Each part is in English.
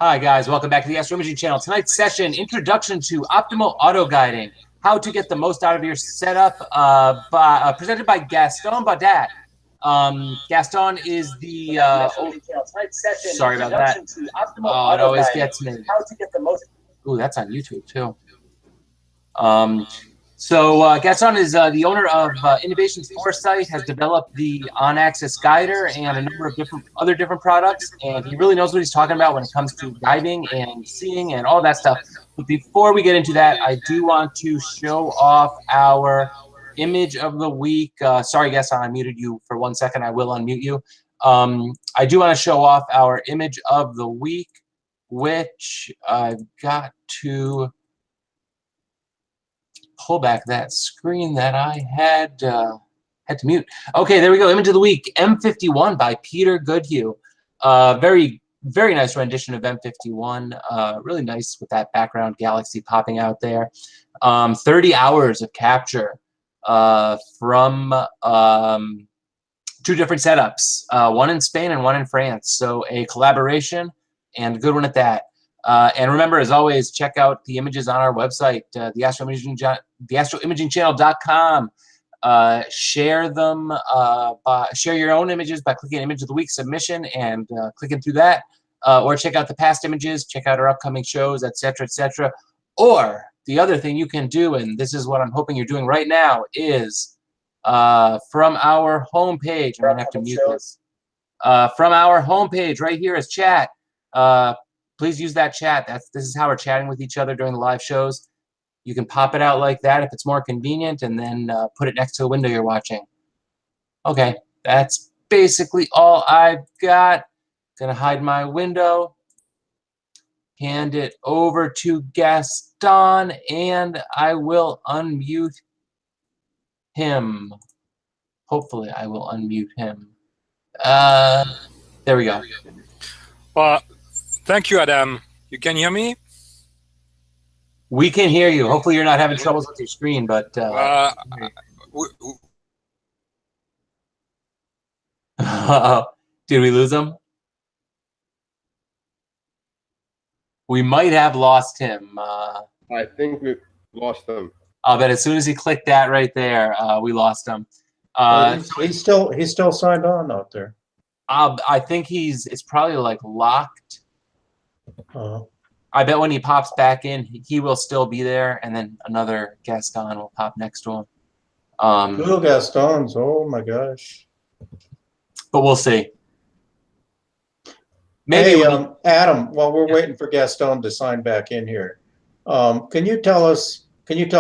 Hi guys, welcome back to the Astro Imaging channel. Tonight's session, Introduction to Optimal Auto Guiding, how to get the most out of your setup, presented by Gaston Baudat. Gaston is the, sorry about that. Oh, it always gets me. Ooh, that's on YouTube too. Gaston is the owner of Innovations Foresight, has developed the on-axis guider and a number of other different products, and he really knows what he's talking about when it comes to guiding and seeing and all that stuff. But before we get into that, I do want to show off our image of the week. Sorry, Gaston, I muted you for 1 second. I will unmute you. I do want to show off our image of the week, which I've got to pull back that screen that I had to mute. Okay, there we go. Image of the week, M51 by Peter Goodhue. Very, very nice rendition of M51. Really nice with that background galaxy popping out there. 30 hours of capture from 2 different setups, one in Spain and one in France. So a collaboration and a good one at that. And remember, as always, check out the images on our website, theastroimagingchannel.com. Share them, share your own images by clicking Image of the Week submission and clicking through that. Or check out the past images, check out our upcoming shows, etc., etc. Or the other thing you can do, and this is what I'm hoping you're doing right now, is from our homepage. I'm going to have to mute this. From our homepage, right here is chat. Please use that chat. This is how we're chatting with each other during the live shows. You can pop it out like that if it's more convenient, and then put it next to a window you're watching. Okay, that's basically all I've got. Gonna hide my window, hand it over to Gaston, and I will unmute him. Hopefully I will unmute him. There we go. Well, thank you, Adam. You can hear me? We can hear you. Hopefully you're not having troubles with your screen, but did we lose him? We might have lost him. I think we lost him. I'll bet as soon as he clicked that right there, we lost him. He's still signed on out there. I think it's probably like locked. I bet when he pops back in, he will still be there, and then another Gaston will pop next to him. Two Gastons, oh my gosh. But we'll see. Maybe hey, Adam, while we're waiting for Gaston to sign back in here, can you tell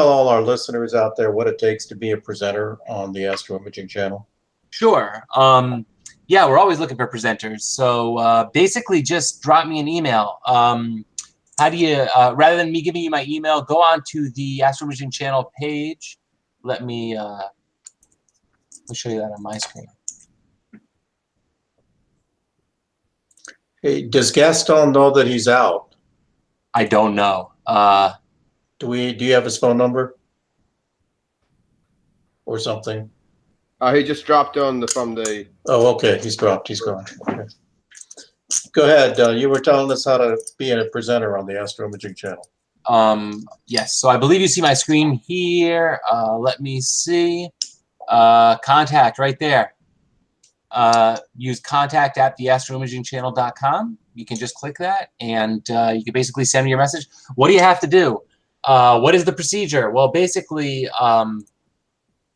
all our listeners out there what it takes to be a presenter on the Astro Imaging channel? Sure. Yeah, we're always looking for presenters. So basically just drop me an email. How do you, rather than me giving you my email, go on to the Astro Imaging channel page. Let me show you that on my screen. Hey, does Gaston know that he's out? I don't know. Do you have his phone number or something? He just dropped on from the. Oh, okay. He's dropped. He's gone. Okay. Go ahead. You were telling us how to be a presenter on the Astro Imaging channel. Yes. So I believe you see my screen here. Let me see. Contact right there. Use contact@theastroimagingchannel.com. You can just click that, and you can basically send me your message. What do you have to do? What is the procedure? Well, basically,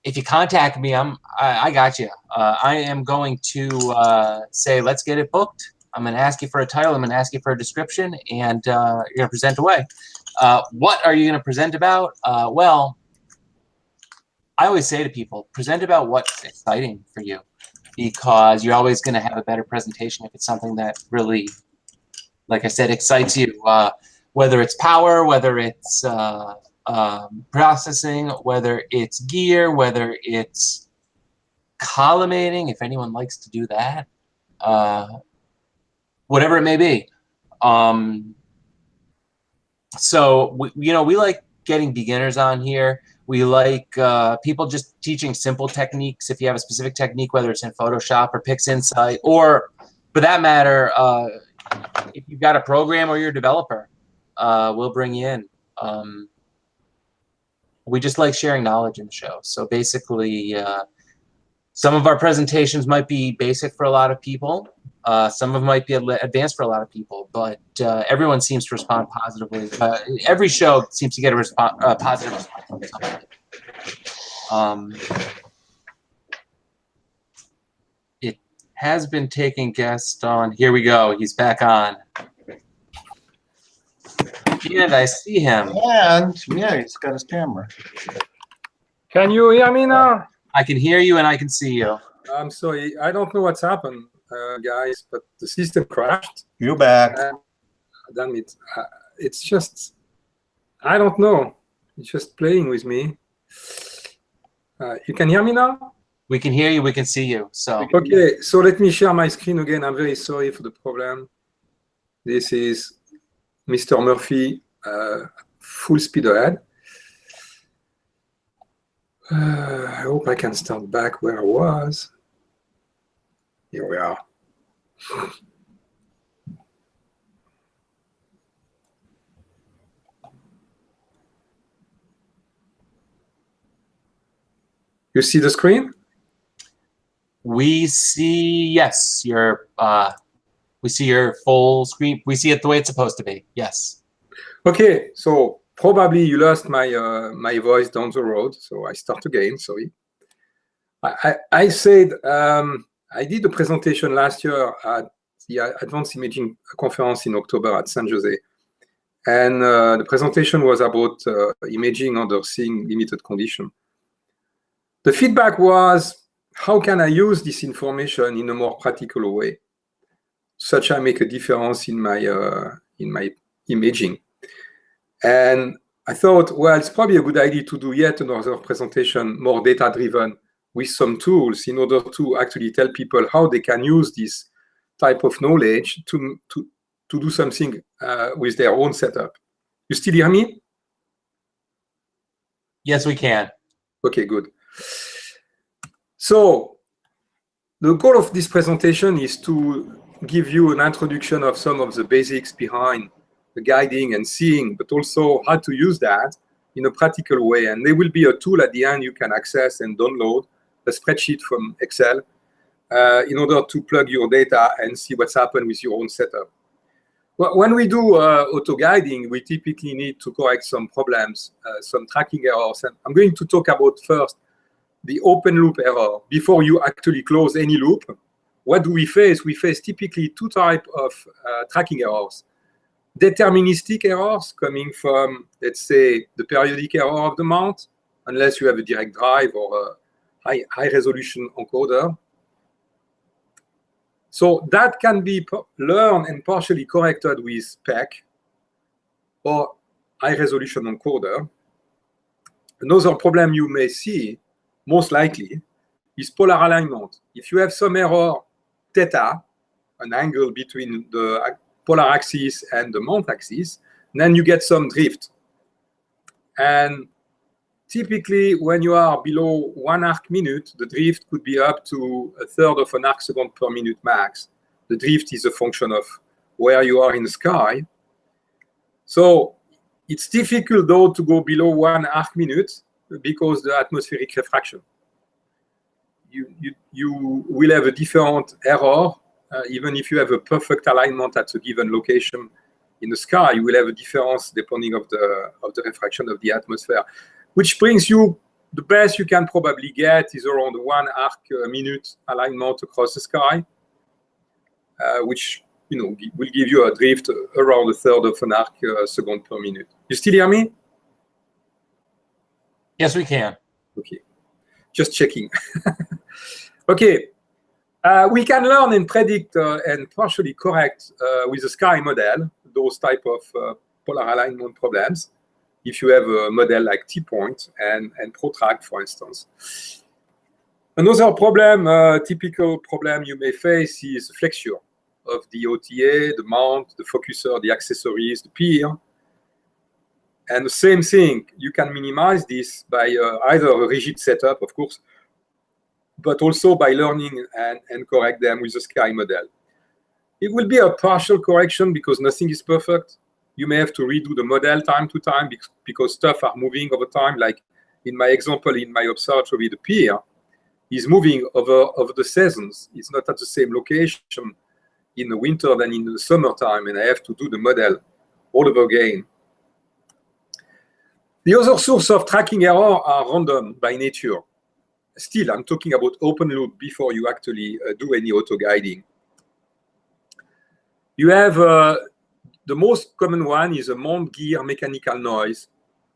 if you contact me, I got you. I am going to say, let's get it booked. I'm going to ask you for a title. I'm going to ask you for a description, and you're going to present away. What are you going to present about? Well, I always say to people, present about what's exciting for you, because you're always going to have a better presentation if it's something that really, like I said, excites you. Whether it's power, whether it's processing, whether it's gear, whether it's collimating, if anyone likes to do that, whatever it may be. So we like getting beginners on here. We like people just teaching simple techniques. If you have a specific technique, whether it's in Photoshop or PixInsight, or for that matter, if you've got a program or you're a developer, we'll bring you in. We just like sharing knowledge in the show. So basically, some of our presentations might be basic for a lot of people. Some of them might be advanced for a lot of people, but everyone seems to respond positively. Every show seems to get a positive response. It has been taking Gaston. Here we go. He's back on. And I see him. And yeah, he's got his camera. Can you hear me now? I can hear you and I can see you. I'm sorry. I don't know what's happened, guys, but the system crashed. You back. Damn it. It's just, I don't know. It's just playing with me. You can hear me now? We can hear you. We can see you. So okay, so let me share my screen again. I'm very sorry for the problem. This is Mr. Murphy, full speed ahead. I hope I can start back where I was. Here we are. You see the screen? we see, yes, we see your full screen. We see it the way it's supposed to be. Yes. Okay, so probably you lost my my voice down the road, so I start again. Sorry. I said I did a presentation last year at the Advanced Imaging Conference in October at San Jose, and the presentation was about imaging under seeing limited condition. The feedback was, how can I use this information in a more practical way, such I make a difference in my imaging? And I thought, well, it's probably a good idea to do yet another presentation, more data-driven, with some tools in order to actually tell people how they can use this type of knowledge to do something with their own setup. You still hear me? Yes, we can. Okay, good. So the goal of this presentation is to give you an introduction of some of the basics behind the guiding and seeing, but also how to use that in a practical way. And there will be a tool at the end you can access and download, a spreadsheet from Excel, in order to plug your data and see what's happened with your own setup. Well, when we do auto guiding, we typically need to correct some problems, some tracking errors. And I'm going to talk about first the open loop error. Before you actually close any loop, what do we face? We face typically two types of tracking errors. Deterministic errors coming from, let's say, the periodic error of the mount, unless you have a direct drive or a high resolution encoder. So that can be learned and partially corrected with PEC or high resolution encoder. Another problem you may see, most likely, is polar alignment. If you have some error theta, an angle between the polar axis and the mount axis, then you get some drift. And typically, when you are below 1 arc minute, the drift could be up to 1/3 of an arc second per minute max. The drift is a function of where you are in the sky. So it's difficult, though, to go below 1 arc minute because the atmospheric refraction. You will have a different error. Even if you have a perfect alignment at a given location in the sky, you will have a difference depending of the refraction of the atmosphere, which brings you the best you can probably get is around 1 arc minute alignment across the sky, which will give you a drift around 1/3 of an arc second per minute. You still hear me? Yes, we can. Okay, just checking. Okay. We can learn and predict and partially correct with the sky model those type of polar alignment problems if you have a model like T-point and protract, for instance. Another problem, typical problem you may face is flexure of the OTA, the mount, the focuser, the accessories, the pier. And the same thing, you can minimize this by either a rigid setup, of course, but also by learning and correct them with the sky model. It will be a partial correction because nothing is perfect. You may have to redo the model time to time because stuff are moving over time. Like in my example, in my observatory, the pier is moving over the seasons. It's not at the same location in the winter than in the summertime, and I have to do the model all over again. The other source of tracking error are random by nature. Still, I'm talking about open loop before you actually do any auto-guiding. You have the most common one is a mount gear mechanical noise.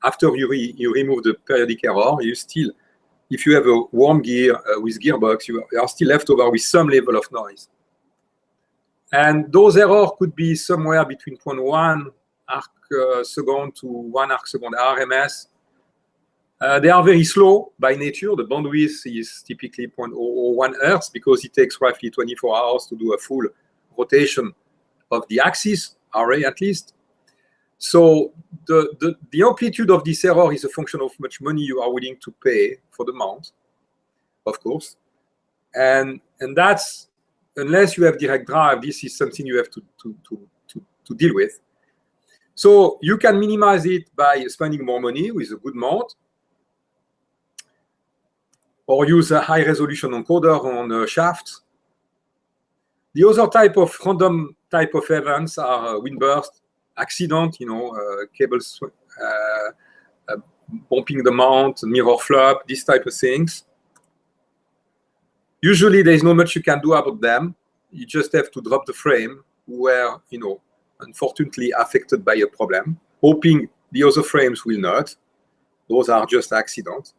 After you remove the periodic error, you still, if you have a worm gear with gearbox, you are still left over with some level of noise. And those errors could be somewhere between 0.1 arc second to 1 arc second RMS. They are very slow by nature. The bandwidth is typically 0.001 Hertz because it takes roughly 24 hours to do a full rotation of the axis, array at least. So the amplitude of this error is a function of how much money you are willing to pay for the mount, of course. And that's, unless you have direct drive, this is something you have to deal with. So you can minimize it by spending more money with a good mount, or use a high resolution encoder on shafts. The other type of random type of events are wind burst, accident, cables bumping the mount, mirror flop, these type of things. Usually there is not much you can do about them. You just have to drop the frame where, unfortunately affected by a problem, hoping the other frames will not. Those are just accidents.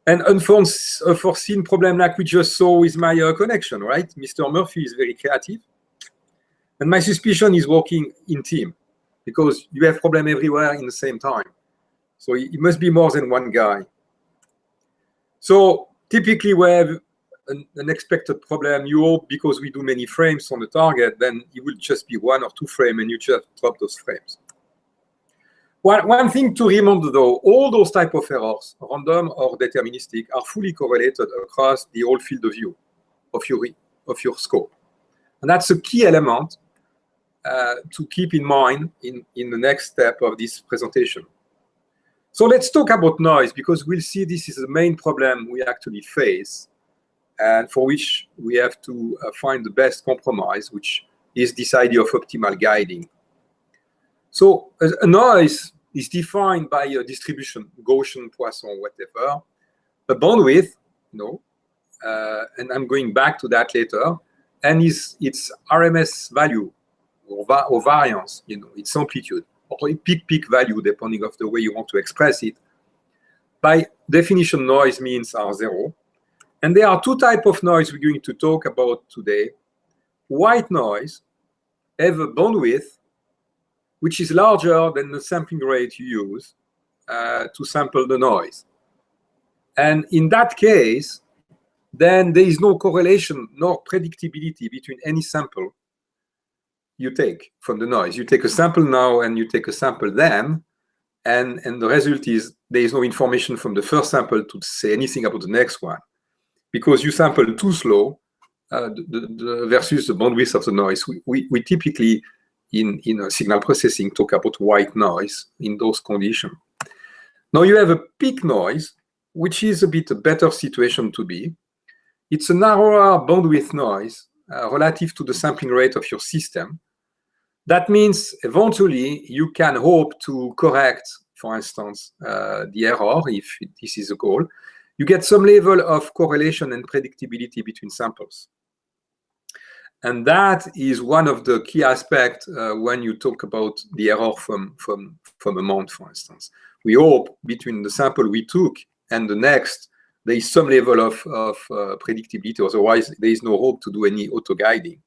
An unforeseen problem like we just saw with my connection, right? Mr. Murphy is very creative. And my suspicion is working in team because you have problem everywhere in the same time. So it must be more than one guy. So typically we have an unexpected problem. You hope because we do many frames on the target, then it will just be 1 or 2 frames and you just drop those frames. One thing to remember though, all those type of errors, random or deterministic, are fully correlated across the whole field of view of your scope. And that's a key element to keep in mind in the next step of this presentation. So let's talk about noise, because we'll see this is the main problem we actually face and for which we have to find the best compromise, which is this idea of optimal guiding. So a noise is defined by a distribution, Gaussian, Poisson, whatever, a bandwidth, and I'm going back to that later, and its RMS value or variance, its amplitude, or a peak value, depending on the way you want to express it. By definition, noise means R0. And there are 2 types of noise we're going to talk about today. White noise have a bandwidth which is larger than the sampling rate you use to sample the noise. And in that case, then there is no correlation nor predictability between any sample you take from the noise. You take a sample now and you take a sample then, and the result is there is no information from the first sample to say anything about the next one, because you sample too slow versus the bandwidth of the noise. We typically, in signal processing, talk about white noise in those conditions. Now you have a peak noise, which is a bit a better situation to be. It's a narrower bandwidth noise relative to the sampling rate of your system. That means eventually you can hope to correct, for instance, the error, if this is a goal. You get some level of correlation and predictability between samples. And that is one of the key aspects when you talk about the error from a mount, for instance. We hope between the sample we took and the next, there is some level of predictability. Otherwise, there is no hope to do any auto-guiding.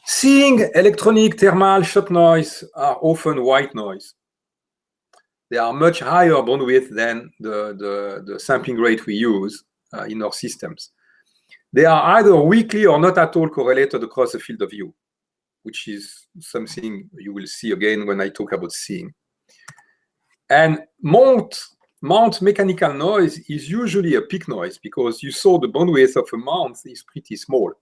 Seeing electronic, thermal, shot noise are often white noise. They are much higher bandwidth than the sampling rate we use in our systems. They are either weakly or not at all correlated across the field of view, which is something you will see again when I talk about seeing. And mount mechanical noise is usually a peak noise because you saw the bandwidth of a mount is pretty small.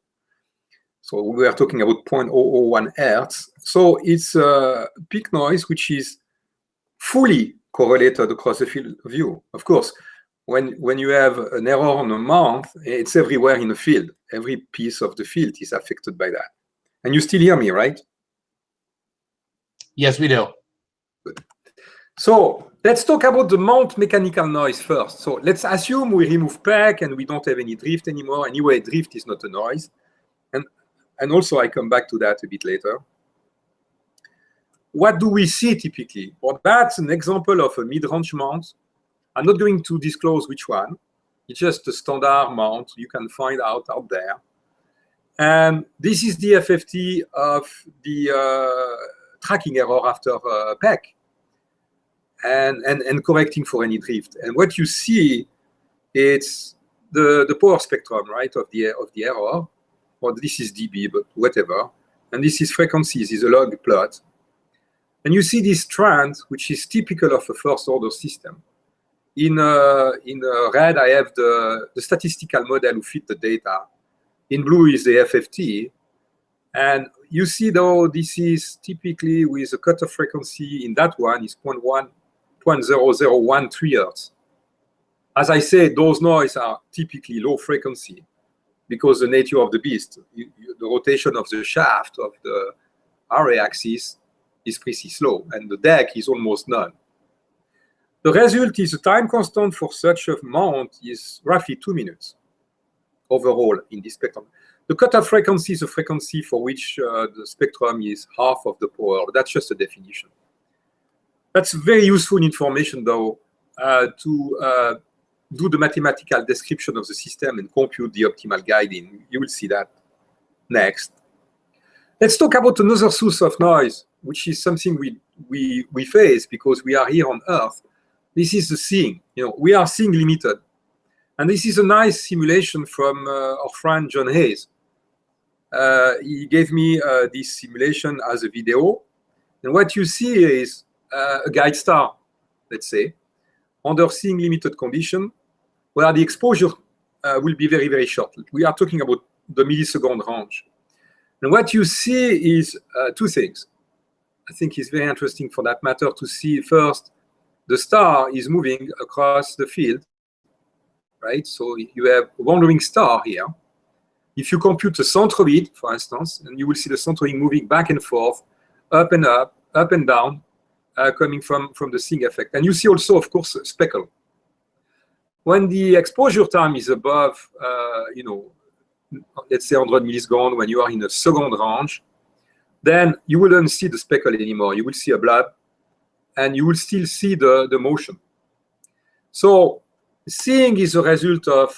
So we are talking about 0.001 hertz. So it's a peak noise which is fully correlated across the field of view. Of course, when you have an error on a month, it's everywhere in the field. Every piece of the field is affected by that. And you still hear me, right? Yes, we do. Good. So let's talk about the mount mechanical noise first. So let's assume we remove PEC and we don't have any drift anymore. Anyway, drift is not a noise. And also I come back to that a bit later. What do we see typically? Well, that's an example of a mid-range mount. I'm not going to disclose which one. It's just a standard mount you can find out there. And this is the FFT of the tracking error after PEC and correcting for any drift. And what you see, it's the power spectrum, right, of the error. Well, this is dB, but whatever. And this is frequency. This is a log plot. And you see this trend, which is typical of a first-order system. In red, I have the statistical model who fit the data. In blue is the FFT. And you see, though, this is typically with a cutoff frequency in that one is 0.0013 hertz. As I said, those noise are typically low frequency because the nature of the beast, the rotation of the shaft of the array axis is pretty slow, and the deck is almost none. The result is the time constant for such a mount is roughly 2 minutes overall in this spectrum. The cutoff frequency is a frequency for which the spectrum is half of the power. That's just a definition. That's very useful information, though, to do the mathematical description of the system and compute the optimal guiding. You will see that next. Let's talk about another source of noise, which is something we face because we are here on Earth. This is the seeing. We are seeing limited. And this is a nice simulation from our friend John Hayes. He gave me this simulation as a video. And what you see is a guide star, let's say, under seeing limited condition, where the exposure will be very, very short. We are talking about the millisecond range. And what you see is two things. I think it's very interesting for that matter to see first, the star is moving across the field, right? So you have a wandering star here. If you compute the centroid, for instance, and you will see the centroid moving back and forth, up and down, coming from the seeing effect. And you see also, of course, a speckle. When the exposure time is above, let's say 100 milliseconds, when you are in a second range, then you wouldn't see the speckle anymore. You will see a blob, and you will still see the motion. So seeing is a result of,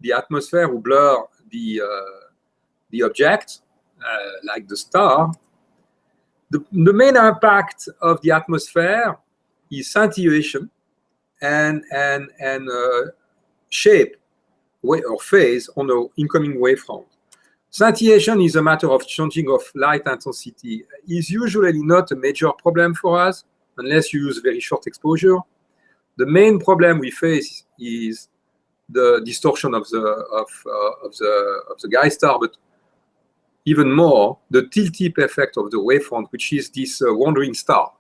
the atmosphere will blur the object, like the star. The main impact of the atmosphere is scintillation and shape or phase on the incoming wavefront. Scintillation is a matter of changing of light intensity. It's usually not a major problem for us unless you use very short exposure. The main problem we face is the distortion of the guide star, but even more, the tilt-tip effect of the wavefront, which is this wandering star.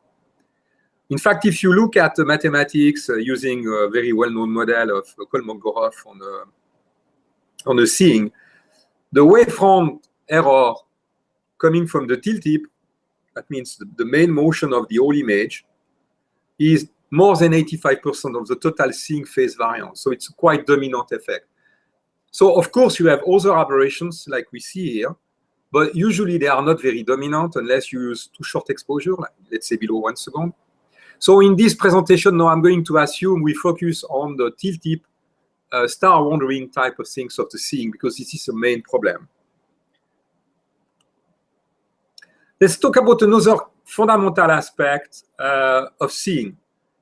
In fact, if you look at the mathematics using a very well-known model of Kolmogorov on the seeing, the wavefront error coming from the tilt-tip, that means the main motion of the whole image, is more than 85% of the total seeing phase variance. So it's a quite dominant effect. So of course you have other aberrations like we see here, but usually they are not very dominant unless you use too short exposure, like let's say below 1 second. So in this presentation now I'm going to assume we focus on the tilt-tip star wandering type of things of the seeing because this is the main problem. Let's talk about another fundamental aspect of seeing.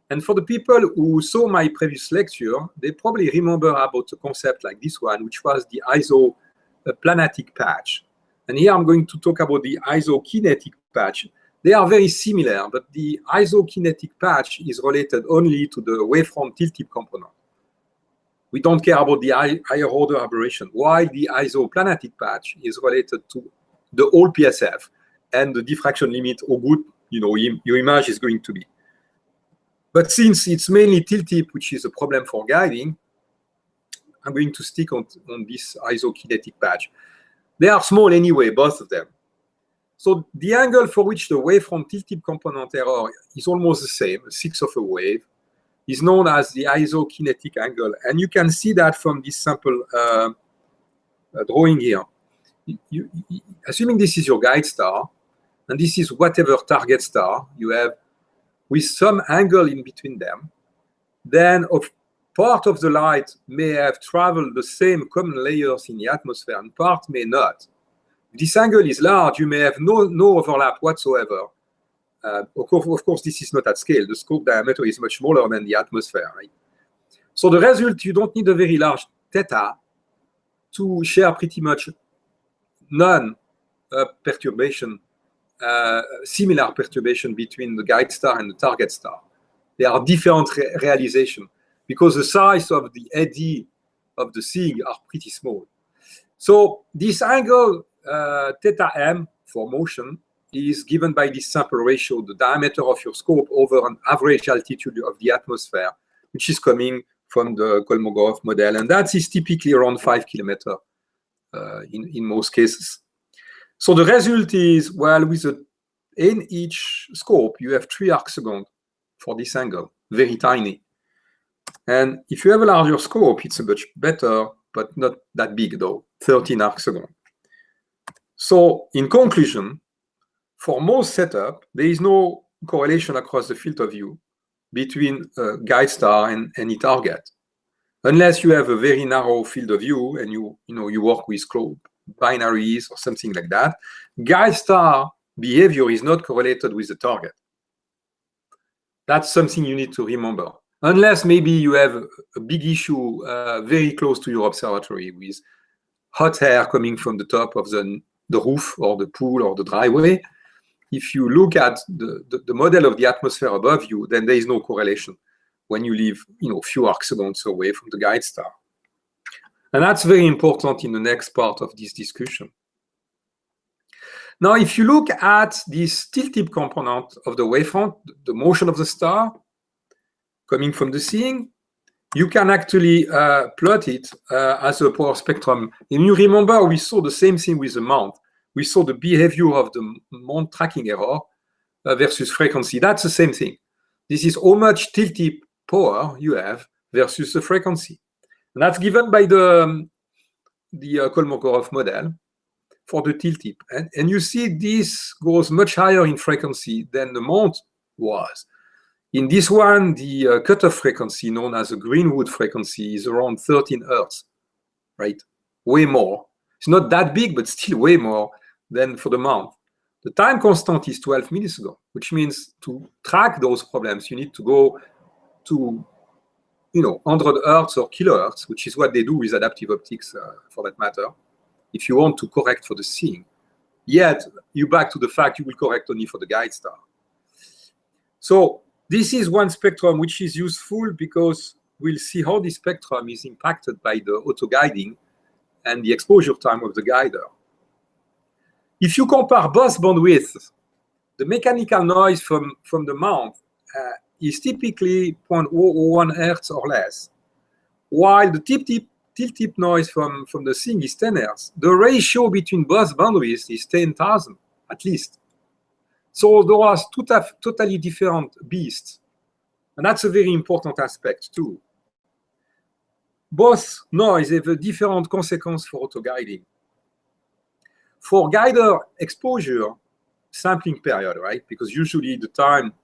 And for the people who saw my previous lecture, they probably remember about a concept like this one, which was the isoplanatic patch. And here I'm going to talk about the isokinetic patch. They are very similar, but the isokinetic patch is related only to the wavefront tilt-tip component. We don't care about the higher order aberration, while the isoplanatic patch is related to the whole PSF and the diffraction limit, how good your image is going to be. But since it's mainly tilt tip, which is a problem for guiding, I'm going to stick on this isokinetic patch. They are small anyway, both of them. So the angle for which the wavefront tilt tip component error is almost the same, 1/6 of a wave, is known as the isokinetic angle. And you can see that from this sample drawing here. Assuming this is your guide star, and this is whatever target star you have with some angle in between them, then part of the light may have traveled the same common layers in the atmosphere and part may not. If this angle is large, you may have no overlap whatsoever. Of course, this is not at scale. The scope diameter is much smaller than the atmosphere, right? So the result, you don't need a very large theta to share pretty much non-perturbation, similar perturbation between the guide star and the target star. There are different realizations because the size of the eddy of the seeing are pretty small. So this angle, theta m for motion, is given by this sample ratio, the diameter of your scope over an average altitude of the atmosphere, which is coming from the Kolmogorov model. And that is typically around 5 kilometers in most cases. So the result is, well, in each scope, you have 3 arcseconds for this angle, very tiny. And if you have a larger scope, it's a much better, but not that big though, 13 arcseconds. So in conclusion, for most setup, there is no correlation across the field of view between a guide star and any target, unless you have a very narrow field of view and you work with binaries or something like that. Guide star behavior is not correlated with the target. That's something you need to remember. Unless maybe you have a big issue very close to your observatory with hot air coming from the top of the roof or the pool or the driveway. If you look at the model of the atmosphere above you, then there is no correlation when you live few arcseconds away from the guide star. And that's very important in the next part of this discussion. Now, if you look at this tilt tip component of the wavefront, the motion of the star coming from the seeing, you can actually plot it as a power spectrum. And you remember we saw the same thing with the mount. We saw the behavior of the mount tracking error versus frequency. That's the same thing. This is how much tilt tip power you have versus the frequency. And that's given by the Kolmogorov model for the tilt tip. And you see this goes much higher in frequency than the mount was. In this one, the cutoff frequency, known as the Greenwood frequency, is around 13 Hertz, right? Way more. It's not that big, but still way more than for the mount. The time constant is 12 milliseconds, which means to track those problems, you need to go to 100 Hertz or kilohertz, which is what they do with adaptive optics for that matter, if you want to correct for the seeing. Yet, you're back to the fact you will correct only for the guide star. So this is one spectrum which is useful because we'll see how this spectrum is impacted by the auto-guiding and the exposure time of the guider. If you compare both bandwidths, the mechanical noise from the mount is typically 0.01 Hertz or less, while the tilt tip noise from the seeing is 10 Hertz. The ratio between both bandwidths is 10,000 at least. So there are totally different beasts. And that's a very important aspect too. Both noise have a different consequence for auto-guiding. For guider exposure, sampling period, right? Because usually the time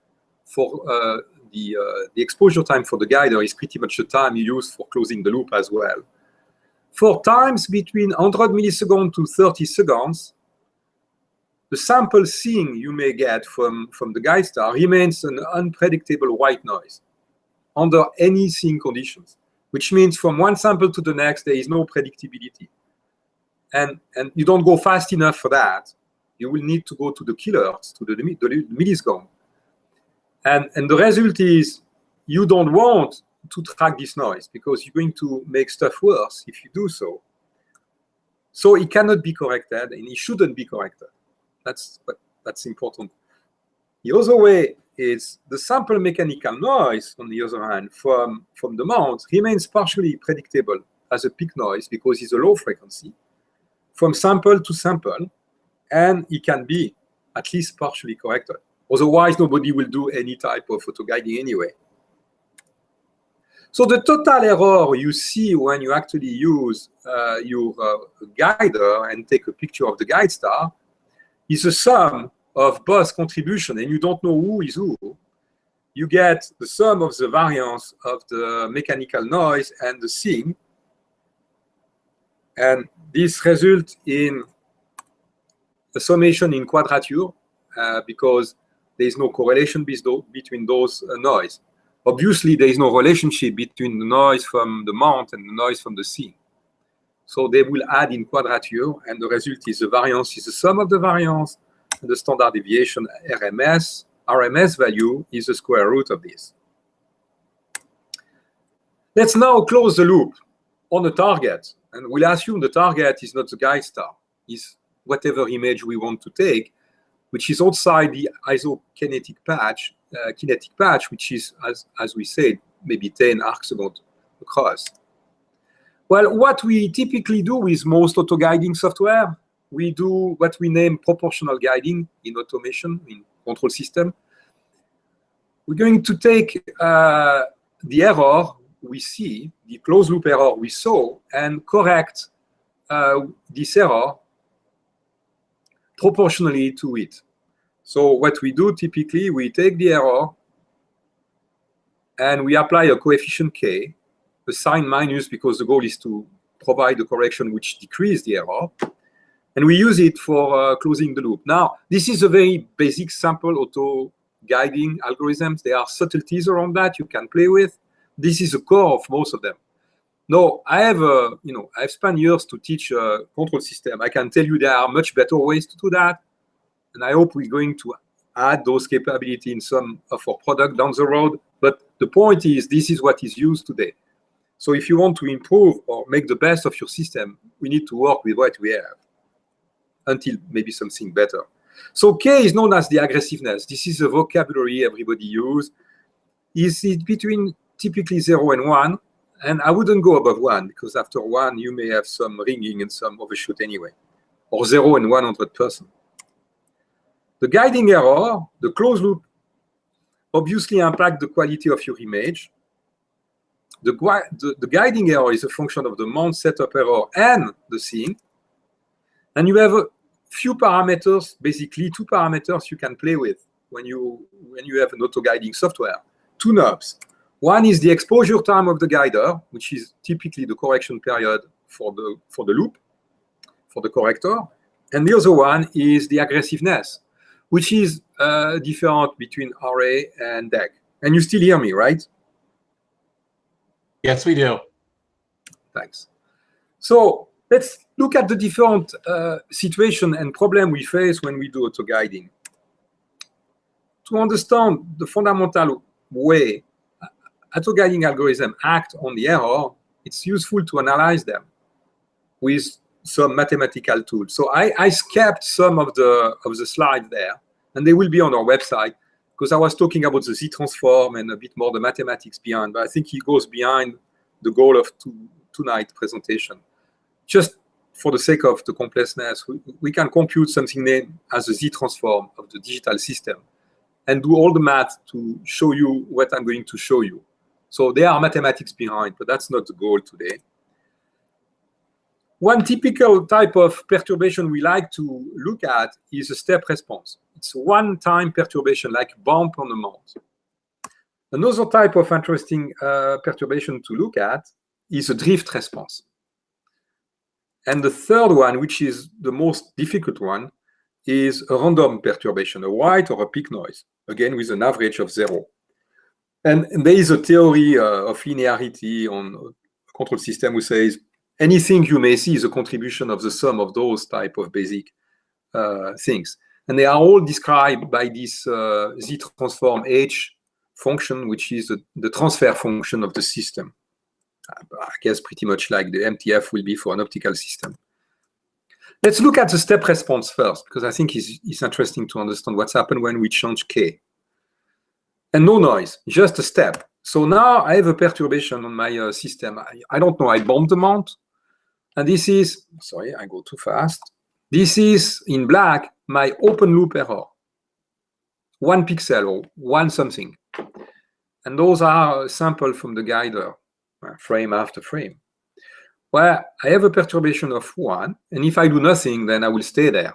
for the exposure time for the guider is pretty much the time you use for closing the loop as well. For times between 100 milliseconds to 30 seconds, the sample seeing you may get from the guide star remains an unpredictable white noise under any seeing conditions, which means from one sample to the next, there is no predictability. And you don't go fast enough for that. You will need to go to the kilohertz, to the millisecond. And the result is you don't want to track this noise, because you're going to make stuff worse if you do so. So it cannot be corrected, and it shouldn't be corrected. That's important. The other way is the sample mechanical noise, on the other hand, from the mount remains partially predictable as a peak noise because it's a low frequency from sample to sample, and it can be at least partially corrected. Otherwise, nobody will do any type of auto-guiding anyway. So the total error you see when you actually use your guider and take a picture of the guide star is the sum of both contribution, and you don't know who is who. You get the sum of the variance of the mechanical noise and the thing, and this results in a summation in quadrature because there is no correlation between those noise. Obviously, there is no relationship between the noise from the mount and the noise from the scene. So they will add in quadrature, and the result is the variance is the sum of the variance, and the standard deviation RMS value is the square root of this. Let's now close the loop on the target, and we'll assume the target is not the guide star, is whatever image we want to take, which is outside the isokinetic patch, which is, as we said, maybe 10 arcseconds across. Well, what we typically do with most auto-guiding software, we do what we name proportional guiding in automation, in control system. We're going to take the error we see, the closed loop error we saw, and correct this error proportionally to it. So what we do typically, we take the error and we apply a coefficient k, a sign minus, because the goal is to provide a correction which decreases the error. And we use it for closing the loop. Now, this is a very basic sample auto-guiding algorithms. There are subtleties around that you can play with. This is the core of most of them. No, I've spent years to teach a control system. I can tell you there are much better ways to do that. And I hope we're going to add those capabilities in some of our product down the road. But the point is, this is what is used today. So if you want to improve or make the best of your system, we need to work with what we have until maybe something better. So K is known as the aggressiveness. This is a vocabulary everybody uses. Is it between typically 0 and 1? And I wouldn't go above 1, because after 1, you may have some ringing and some overshoot anyway, or 0 and 100%. The guiding error, the closed loop, obviously impact the quality of your image. The guiding error is a function of the mount setup error and the scene. And you have a few parameters, basically 2 parameters you can play with when you have an auto-guiding software. 2 knobs. One is the exposure time of the guider, which is typically the correction period for the loop, for the corrector. And the other one is the aggressiveness, which is different between RA and DEC. And you still hear me, right? Yes, we do. Thanks. So let's look at the different situation and problem we face when we do auto-guiding. To understand the fundamental way auto-guiding algorithms act on the error, it's useful to analyze them with some mathematical tools. So I skipped some of the slides there, and they will be on our website, because I was talking about the Z-transform and a bit more the mathematics behind, but I think it goes behind the goal of tonight's presentation. Just for the sake of the complexness, we can compute something named as the Z-transform of the digital system and do all the math to show you what I'm going to show you. So there are mathematics behind, but that's not the goal today. One typical type of perturbation we like to look at is a step response. It's a one-time perturbation, like bump on the mount. Another type of interesting perturbation to look at is a drift response. And the third one, which is the most difficult one, is a random perturbation, a white or a peak noise, again with an average of 0. And there is a theory of linearity on a control system who says anything you may see is a contribution of the sum of those type of basic things. And they are all described by this Z-transform H function, which is the transfer function of the system. I guess pretty much like the MTF will be for an optical system. Let's look at the step response first, because I think it's interesting to understand what's happened when we change K. And no noise, just a step. So now I have a perturbation on my system. I don't know, I bumped the mount. And this is, sorry, I go too fast. This is, in black, my open loop error. 1 pixel or 1 something. And those are sampled from the guider, frame after frame. Well, I have a perturbation of 1, and if I do nothing, then I will stay there.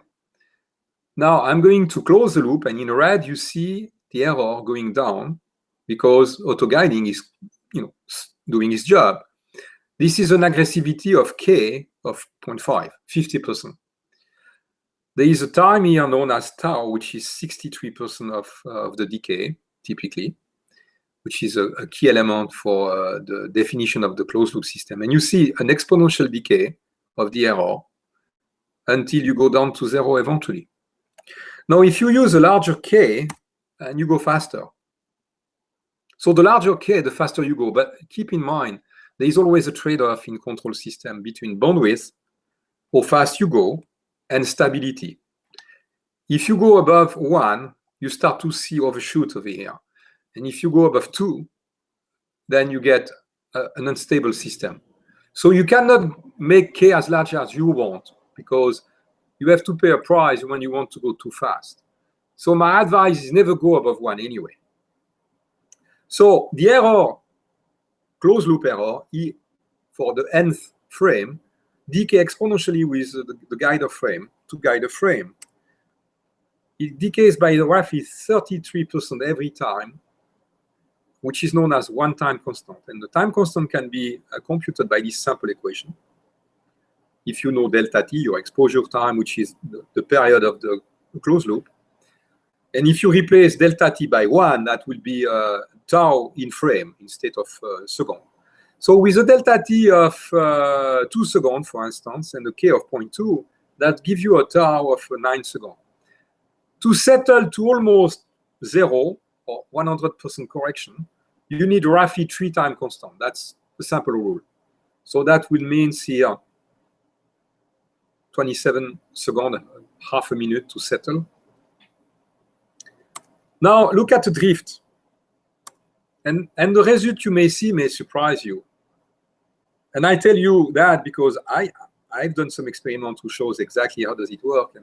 Now I'm going to close the loop, and in red you see the error going down because Autoguiding is, doing its job. This is an aggressivity of K of 0.5, 50%. There is a time here known as tau, which is 63% of the decay, typically, which is a key element for the definition of the closed loop system. And you see an exponential decay of the error until you go down to 0 eventually. Now, if you use a larger K, and you go faster. So the larger K, the faster you go. But keep in mind, there is always a trade-off in control system between bandwidth, how fast you go, and stability. If you go above 1, you start to see overshoot over here. And if you go above 2, then you get an unstable system. So you cannot make K as large as you want, because you have to pay a price when you want to go too fast. So my advice is never go above 1 anyway. So the error, closed loop error, for the nth frame, decay exponentially with the guider frame to guider frame. It decays by roughly 33% every time, which is known as one-time constant. And the time constant can be computed by this sample equation. If you know delta t, your exposure time, which is the period of the closed loop. And if you replace delta t by 1, that will be tau in frame instead of second. So with a delta t of 2 seconds, for instance, and a k of 0.2, that gives you a tau of 9 seconds. To settle to almost 0 or 100% correction, you need roughly 3 time constant. That's the sample rule. So that will mean here 27 seconds, half a minute to settle. Now look at the drift. And the result you may see may surprise you. And I tell you that because I've done some experiment to show exactly how does it work,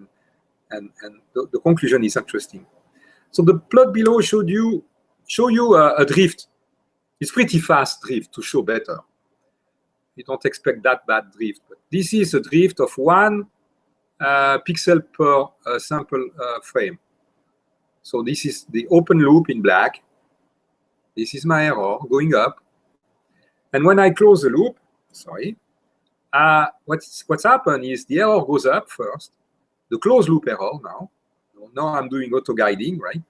and the conclusion is interesting. So the plot below show you a drift. It's pretty fast drift to show better. You don't expect that bad drift, but this is a drift of 1 pixel per sample frame. So this is the open loop in black. This is my error going up. And when I close the loop, sorry, what's happened is the error goes up first, the closed loop error now. Now I'm doing auto-guiding, right?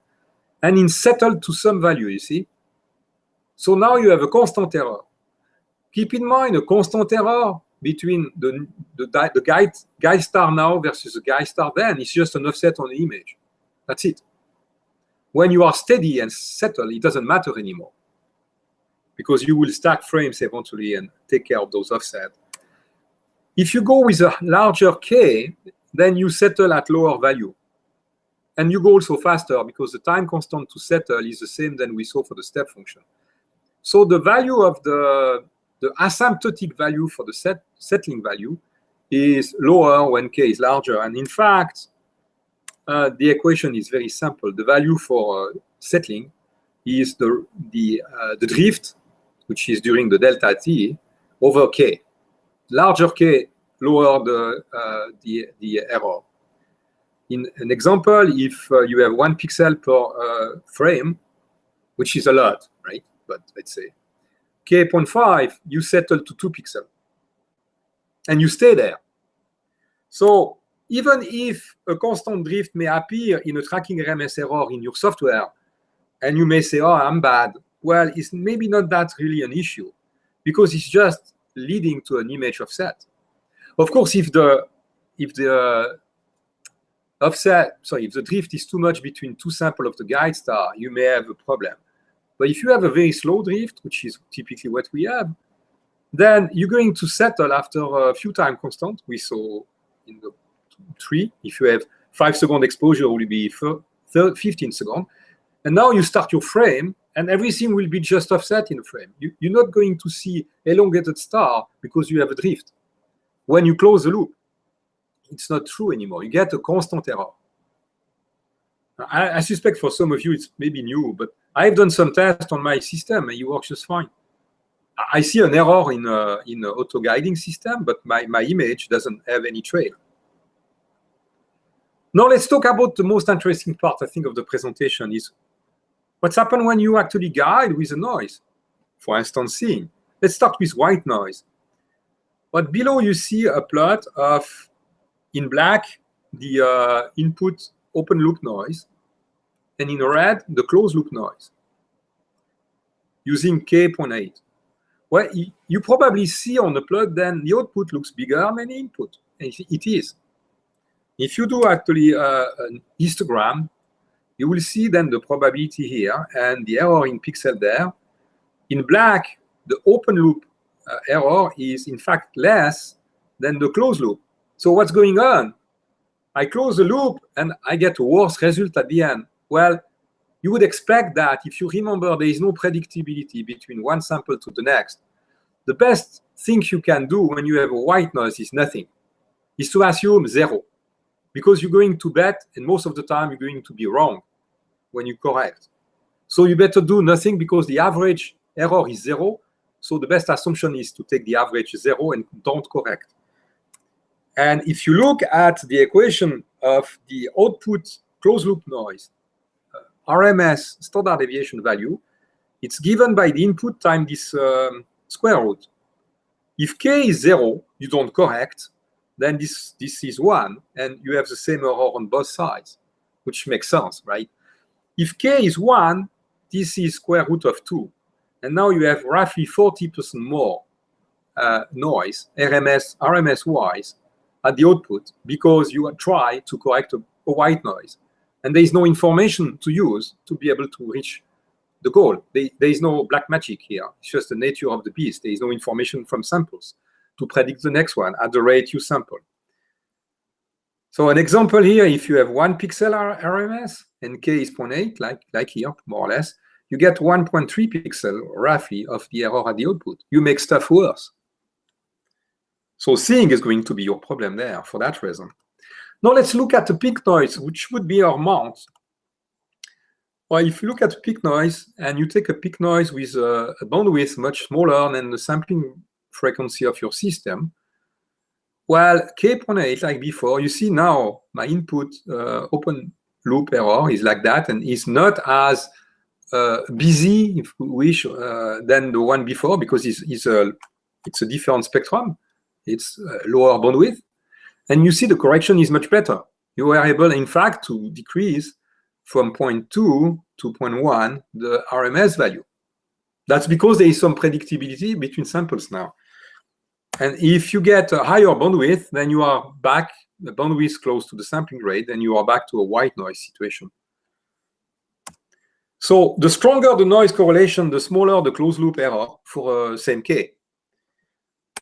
And it's settled to some value, you see? So now you have a constant error. Keep in mind a constant error between the guide star now versus the guide star then. It's just an offset on the image. That's it. When you are steady and settled, it doesn't matter anymore, because you will stack frames eventually and take care of those offsets. If you go with a larger K, then you settle at lower value. And you go also faster because the time constant to settle is the same than we saw for the step function. So the value of the asymptotic value for the settling value is lower when K is larger. And in fact, the equation is very simple. The value for settling is the drift, which is during the delta t, over K. Larger K, lower the error. In an example, if you have 1 pixel per frame, which is a lot, right? But let's say K 0.5, you settle to 2 pixels. And you stay there. So even if a constant drift may appear in a tracking RMS error in your software, and you may say, oh, I'm bad. Well, it's maybe not that really an issue, because it's just leading to an image offset. Of course, if the drift is too much between 2 samples of the guide star, you may have a problem. But if you have a very slow drift, which is typically what we have, then you're going to settle after a few time constant. We saw in the 3. If you have 5-second exposure, it will be 15 seconds. And now you start your frame, and everything will be just offset in the frame. You're not going to see elongated star because you have a drift. When you close the loop, it's not true anymore. You get a constant error. I suspect for some of you it's maybe new, but I've done some tests on my system and it works just fine. I see an error in the auto-guiding system, but my image doesn't have any trail. Now let's talk about the most interesting part, I think, of the presentation is what's happened when you actually guide with a noise. For instance, seeing. Let's start with white noise. But below you see a plot of, in black, the input open loop noise, and in red, the closed loop noise, using k.8. Well, you probably see on the plot then the output looks bigger than the input. And it is. If you do actually an histogram, you will see then the probability here and the error in pixel there. In black, the open loop error is in fact less than the closed loop. So what's going on? I close the loop and I get a worse result at the end. Well, you would expect that if you remember there is no predictability between one sample to the next. The best thing you can do when you have a white noise is nothing, is to assume 0. Because you're going to bet, and most of the time you're going to be wrong when you correct. So you better do nothing because the average error is 0. So the best assumption is to take the average 0 and don't correct. And if you look at the equation of the output closed loop noise, RMS, standard deviation value, it's given by the input times this square root. If k is 0, you don't correct, then this is 1, and you have the same error on both sides, which makes sense, right? If k is 1, this is square root of 2. And now you have roughly 40% more noise, RMS-wise, at the output because you try to correct a white noise. And there is no information to use to be able to reach the goal. There is no black magic here. It's just the nature of the beast. There is no information from samples to predict the next one at the rate you sample. So an example here, if you have 1 pixel RMS and k is 0.8, like here, more or less, you get 1.3 pixel, roughly, of the error at the output. You make stuff worse. So seeing is going to be your problem there for that reason. Now let's look at the peak noise, which would be our mount. Well, if you look at peak noise and you take a peak noise with a bandwidth much smaller than the sampling frequency of your system, well, k.8, like before, you see now my input open loop error is like that and is not as busy, if we wish, than the one before because it's a different spectrum. It's lower bandwidth. And you see the correction is much better. You are able, in fact, to decrease from 0.2 to 0.1 the RMS value. That's because there is some predictability between samples now. And if you get a higher bandwidth, then you are back, the bandwidth close to the sampling rate, then you are back to a white noise situation. So the stronger the noise correlation, the smaller the closed loop error for same k.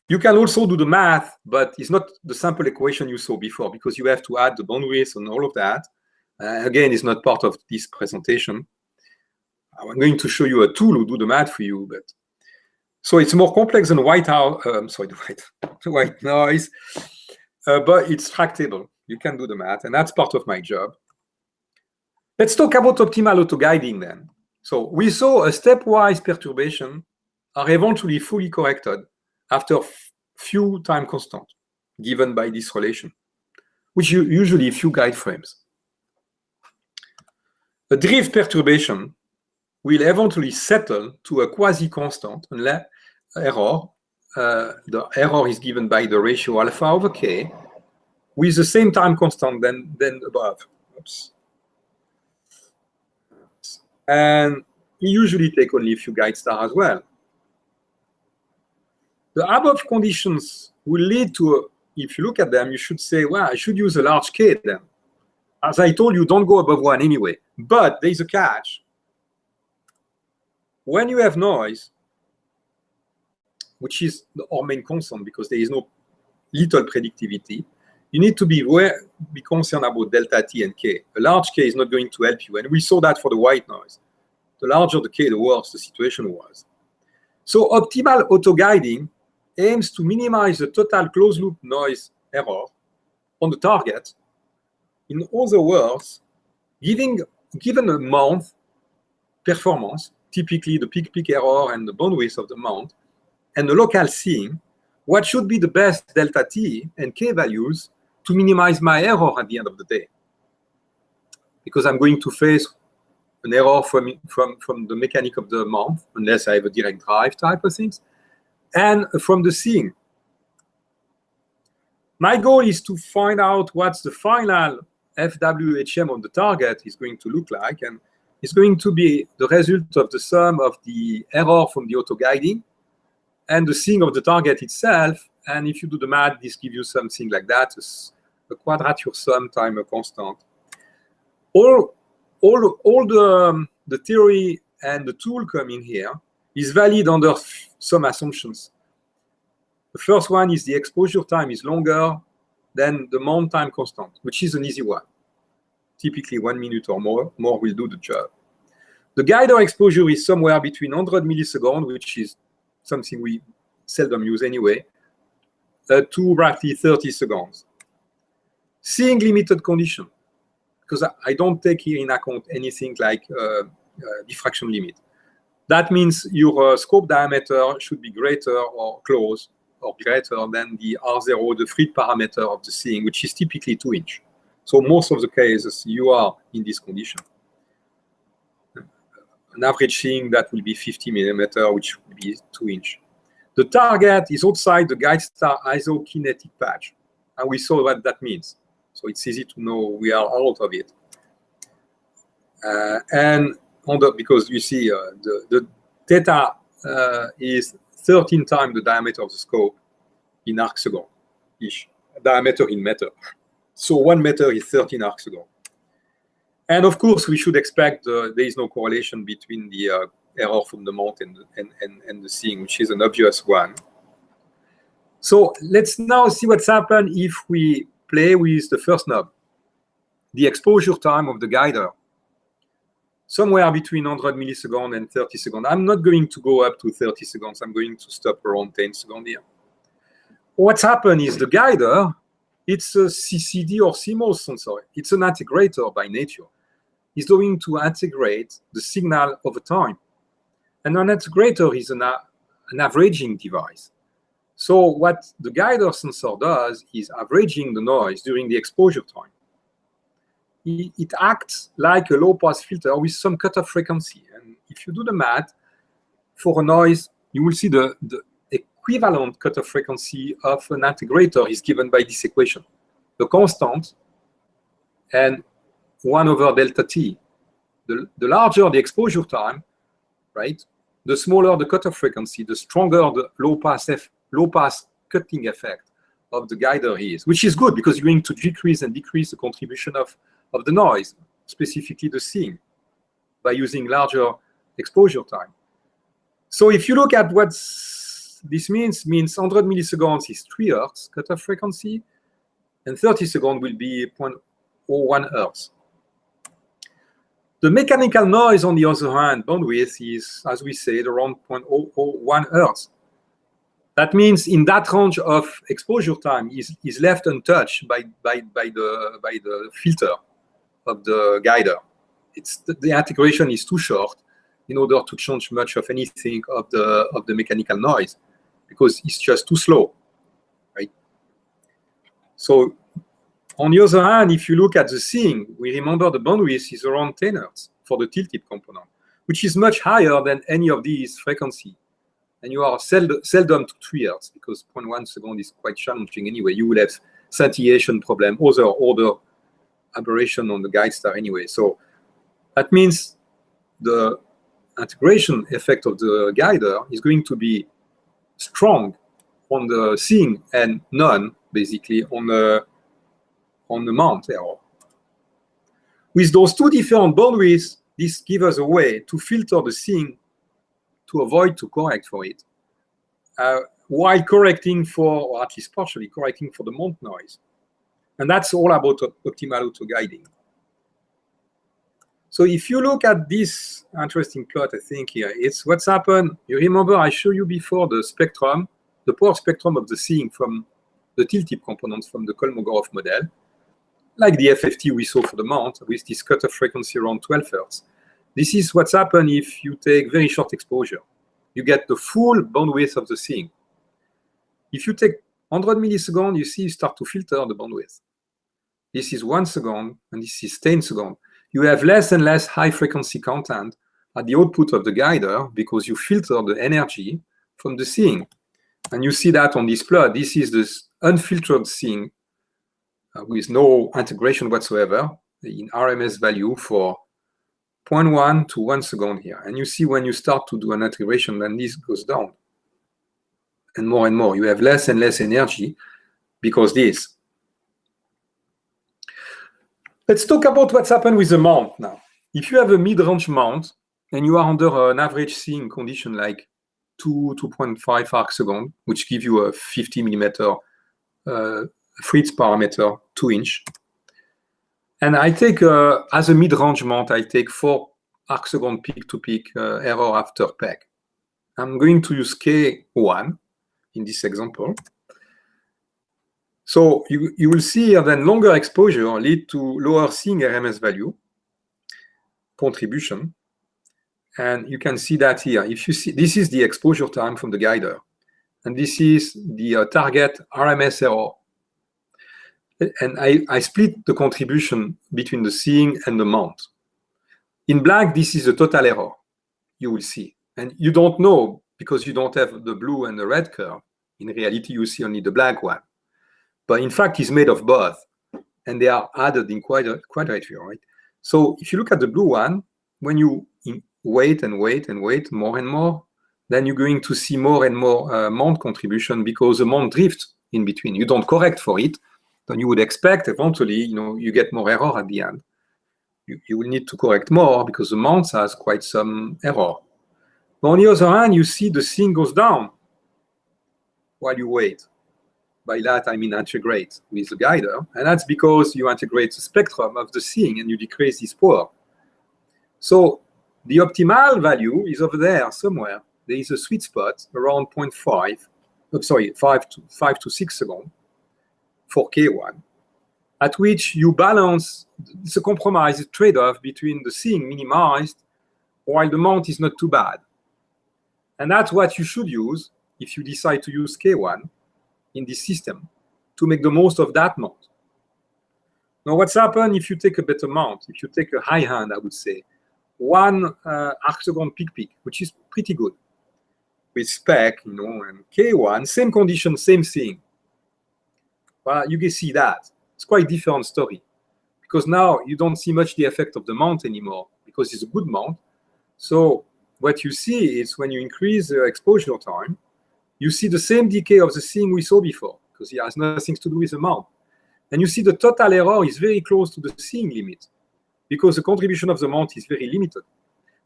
You can also do the math, but it's not the sample equation you saw before because you have to add the bandwidth and all of that. Again, it's not part of this presentation. I'm going to show you a tool who do the math for you, but so it's more complex than white noise, but it's tractable. You can do the math, and that's part of my job. Let's talk about optimal auto-guiding then. So we saw a stepwise perturbation are eventually fully corrected after few time constant given by this relation, which usually few guide frames. A drift perturbation will eventually settle to a quasi-constant unless error. The error is given by the ratio alpha over k with the same time constant than above. Oops. And you usually take only a few guide stars as well. The above conditions will lead to, if you look at them, you should say, well, I should use a large k then. As I told you, don't go above 1 anyway. But there is a catch. when you have noise, which is our main concern because there is no little predictivity, you need to be concerned about delta T and K. A large K is not going to help you. And we saw that for the white noise. The larger the K, the worse the situation was. So optimal auto-guiding aims to minimize the total closed-loop noise error on the target. In other words, given a mount performance, typically the peak error and the bandwidth of the mount, and the local seeing, what should be the best delta T and K values to minimize my error at the end of the day? Because I'm going to face an error from the mechanic of the mount, unless I have a direct drive type of things, and from the seeing. My goal is to find out what's the final FWHM on the target is going to look like, and it's going to be the result of the sum of the error from the auto-guiding and the seeing of the target itself. And if you do the math, this gives you something like that, a quadrature sum time a constant. All the theory and the tool coming here is valid under some assumptions. The first one is the exposure time is longer than the mount time constant, which is an easy one. Typically 1 minute or more will do the job. The guider exposure is somewhere between 100 milliseconds, which is something we seldom use anyway, to roughly 30 seconds. Seeing limited condition, because I don't take here in account anything like diffraction limit. That means your scope diameter should be greater or close or greater than the R0, the Fried parameter of the seeing, which is typically 2 inch. So most of the cases, you are in this condition. An average seeing that will be 50 millimeter, which would be 2 inch. The target is outside the GuideStar isokinetic patch, and we saw what that means. So it's easy to know we are out of it. Because you see the theta is 13 times the diameter of the scope in arc second-ish, diameter in meter. So 1 meter is 13 arc second. And of course, we should expect there is no correlation between the error from the mount and the seeing, which is an obvious one. So let's now see what's happened if we play with the first knob, the exposure time of the guider, somewhere between 100 milliseconds and 30 seconds. I'm not going to go up to 30 seconds. I'm going to stop around 10 seconds here. What's happened is the guider, it's a CCD or CMOS sensor. It's an integrator by nature. It's going to integrate the signal over time. And an integrator is an averaging device. So what the guider sensor does is averaging the noise during the exposure time. It acts like a low-pass filter with some cutoff frequency. And if you do the math, for a noise, you will see the equivalent cutoff frequency of an integrator is given by this equation. The constant and 1 over delta T. The larger the exposure time, right, the smaller the cutoff frequency, the stronger the low-pass cutting effect of the guider is, which is good because you're going to decrease and decrease the contribution of the noise, specifically the seeing, by using larger exposure time. So if you look at what this means 100 milliseconds is 3 Hertz cutoff frequency, and 30 seconds will be 0.01 Hertz. The mechanical noise, on the other hand, bandwidth is, as we said, around 0.001 Hertz. That means in that range of exposure time is left untouched by the filter of the guider. The integration is too short in order to change much of anything of the mechanical noise because it's just too slow, right? So on the other hand, if you look at the seeing, we remember the bandwidth is around 10 Hertz for the tilted component, which is much higher than any of these frequencies. And you are seldom to 3 Hertz because 0.1 second is quite challenging anyway. You will have scintillation problem, other order aberration on the GuideStar anyway. So that means the integration effect of the guider is going to be strong on the seeing and none, basically, on the mount error. With those two different bandwidths, this gives us a way to filter the seeing to avoid to correct for it, while correcting for, or at least partially correcting for the mount noise. And that's all about optimal auto-guiding. So if you look at this interesting plot, I think here, it's what's happened. You remember I showed you before the spectrum, the power spectrum of the seeing from the tilt-tip components from the Kolmogorov model, like the FFT we saw for the mount with this cutoff frequency around 12 Hz. This is what's happened if you take very short exposure. You get the full bandwidth of the seeing. If you take 100 milliseconds, you see you start to filter the bandwidth. This is 1 second, and this is 10 seconds. You have less and less high-frequency content at the output of the guider because you filter the energy from the seeing. And you see that on this plot. This is the unfiltered seeing with no integration whatsoever in RMS value for 0.1 to 1 second here. And you see when you start to do an integration, then this goes down. And more. You have less and less energy because this. Let's talk about what's happened with the mount now. If you have a mid-range mount and you are under an average seeing condition like 2.5 arc second, which give you a 50 millimeter Fritz parameter, 2-inch. And I take, as a mid-range mount, I take 4 arc second peak-to-peak error after peg. I'm going to use K1 in this example. So you will see here then longer exposure lead to lower seeing RMS value contribution. And you can see that here. If you see, this is the exposure time from the guider. And this is the target RMS error. And I split the contribution between the seeing and the mount. In black, this is the total error, you will see. And you don't know because you don't have the blue and the red curve. In reality, you see only the black one. But in fact, it's made of both. And they are added in quadrature, right? So if you look at the blue one, when you wait and wait and wait more and more, then you're going to see more and more mount contribution because the mount drifts in between. You don't correct for it. Then you would expect eventually, you get more error at the end. You will need to correct more because the mount has quite some error. But on the other hand, you see the seeing goes down while you wait. By that, I mean integrate with the guider. And that's because you integrate the spectrum of the seeing and you decrease this power. So the optimal value is over there somewhere. There is a sweet spot around 5 to 6 seconds for K1, at which you balance, it's a compromise, a trade-off between the seeing minimized while the mount is not too bad. And that's what you should use if you decide to use K1 in this system to make the most of that mount. Now, what's happened if you take a better mount? If you take a high hand, I would say, 1 arc second peak, which is pretty good with spec, and K1, same condition, same thing. Well, you can see that. It's quite a different story because now you don't see much the effect of the mount anymore because it's a good mount. So what you see is when you increase the exposure time, you see the same decay of the seeing we saw before because it has nothing to do with the mount. And you see the total error is very close to the seeing limit because the contribution of the mount is very limited.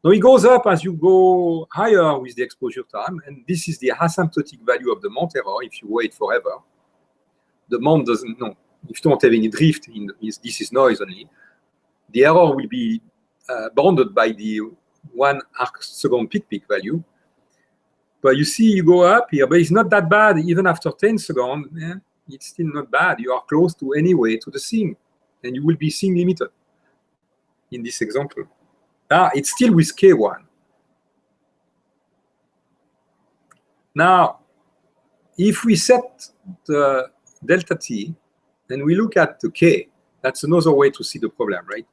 Now it goes up as you go higher with the exposure time, and this is the asymptotic value of the mount error if you wait forever. The mount doesn't know. If you don't have any drift, this is noise only. The error will be bounded by the 1 arc second peak value. But you see, you go up here, but it's not that bad. Even after 10 seconds, it's still not bad. You are close to anyway to the seeing, and you will be seeing limited in this example. It's still with K1. Now, if we set the delta T and we look at the K, that's another way to see the problem, right?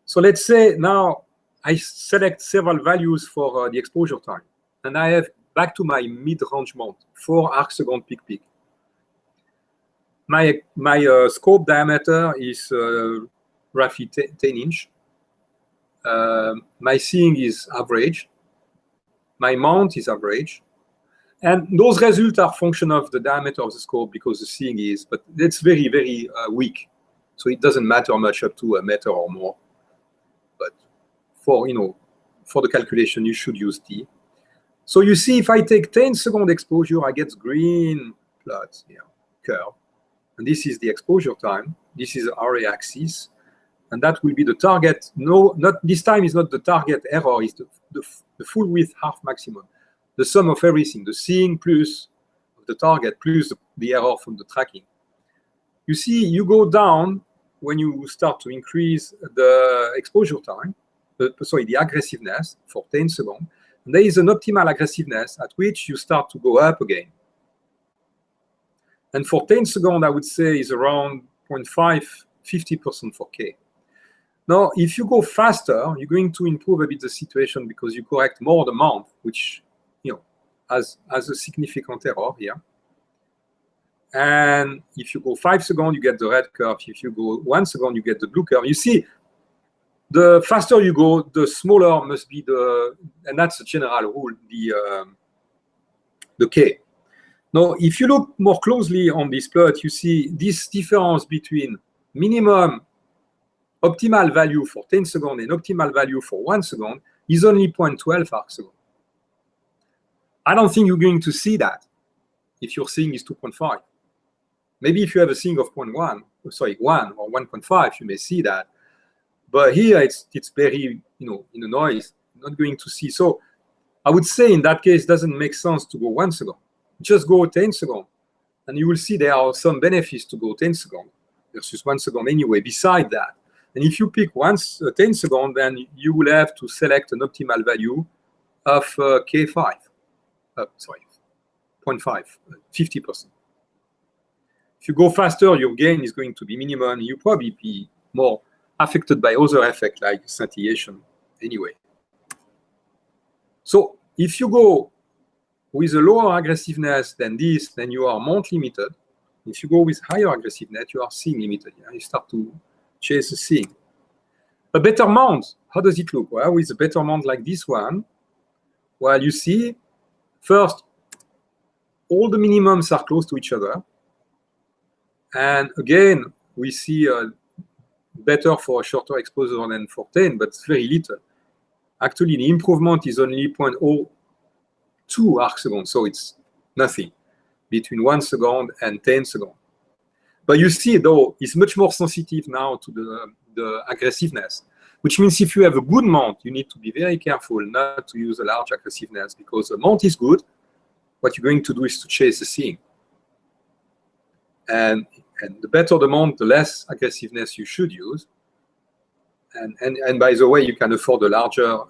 So let's say now I select several values for the exposure time, and I have back to my mid-range mount, 4 arc second peak. My scope diameter is roughly 10-inch. My seeing is average. My mount is average. And those results are function of the diameter of the scope because the seeing is, but it's very, very weak. So it doesn't matter much up to a meter or more. But for the calculation, you should use T. So you see, if I take 10-second exposure, I get green plot here, curve. And this is the exposure time. This is RA axis. And that will be the target. No, not this time is not the target error, it's the full width half maximum. The sum of everything, the seeing plus the target plus the error from the tracking. You see, you go down when you start to increase the exposure time, the aggressiveness for 10 seconds. And there is an optimal aggressiveness at which you start to go up again. And for 10 seconds, I would say is around 0.5, 50% for K. Now, if you go faster, you're going to improve a bit the situation because you correct more the amount, which has a significant error here. And if you go 5 seconds, you get the red curve. If you go 1 second, you get the blue curve. You see, the faster you go, the smaller must be and that's a general rule, the K. Now, if you look more closely on this plot, you see this difference between minimum optimal value for 10 seconds and optimal value for 1 second is only 0.12 arc second. I don't think you're going to see that if your seeing is 2.5. Maybe if you have a seeing of 1 or 1.5, you may see that. But here it's very, in the noise, not going to see. So I would say in that case, it doesn't make sense to go 1 second. Just go 10 seconds. And you will see there are some benefits to go 10 seconds versus 1 second anyway, beside that. And if you pick 10 seconds, then you will have to select an optimal value of K5. 0.5, 50%. If you go faster, your gain is going to be minimum. You probably be more affected by other effects like scintillation anyway. So if you go with a lower aggressiveness than this, then you are mount limited. If you go with higher aggressiveness, you are seeing limited. You start to chase the seeing. A better mount, how does it look? Well, with a better mount like this one, well, you see, first, all the minimums are close to each other. And again, we see better for a shorter exposure than for 10, but very little. Actually, the improvement is only 0.02 arc seconds, so it's nothing between 1 second and 10 seconds. But you see, though, it's much more sensitive now to the aggressiveness, which means if you have a good mount, you need to be very careful not to use a large aggressiveness because the mount is good. What you're going to do is to chase the seeing. And the better the mount, the less aggressiveness you should use. And by the way, you can afford a larger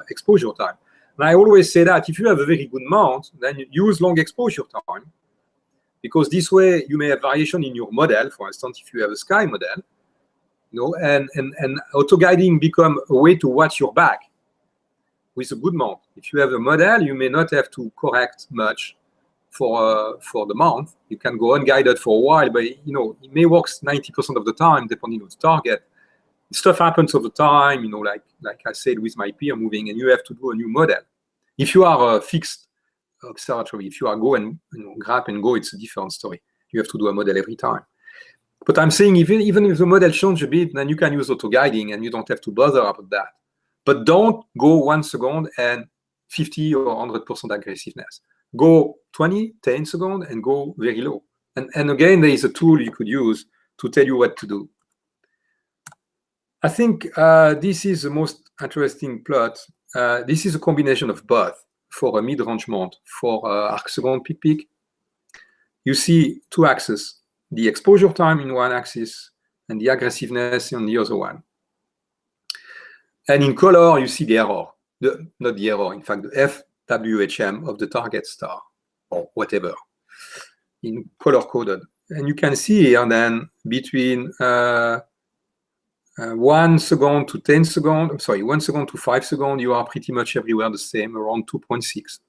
exposure time. And I always say that if you have a very good mount, then you use long exposure time, because this way you may have variation in your model. For instance, if you have a sky model, and auto-guiding become a way to watch your back with a good mount. If you have a model, you may not have to correct much for the mount. You can go unguided for a while, but it may work 90% of the time, depending on the target. Stuff happens over time, like I said with my peer moving, and you have to do a new model. If you are a fixed observatory, if you are go and grab and go, it's a different story. You have to do a model every time. But I'm saying even if the model changes a bit, then you can use auto-guiding and you don't have to bother about that. But don't go 1 second and 50 or 100% aggressiveness. Go 20, 10 seconds and go very low. And again, there is a tool you could use to tell you what to do. I think this is the most interesting plot. This is a combination of both for a mid-range mount. For arc second peak. You see 2 axes, the exposure time in one axis and the aggressiveness on the other one. And in color, you see the error, not the error, in fact, the FWHM of the target star or whatever in color coded. And you can see here then between 1 second to 10 seconds, 1 second to 5 seconds, you are pretty much everywhere the same, around 2.6.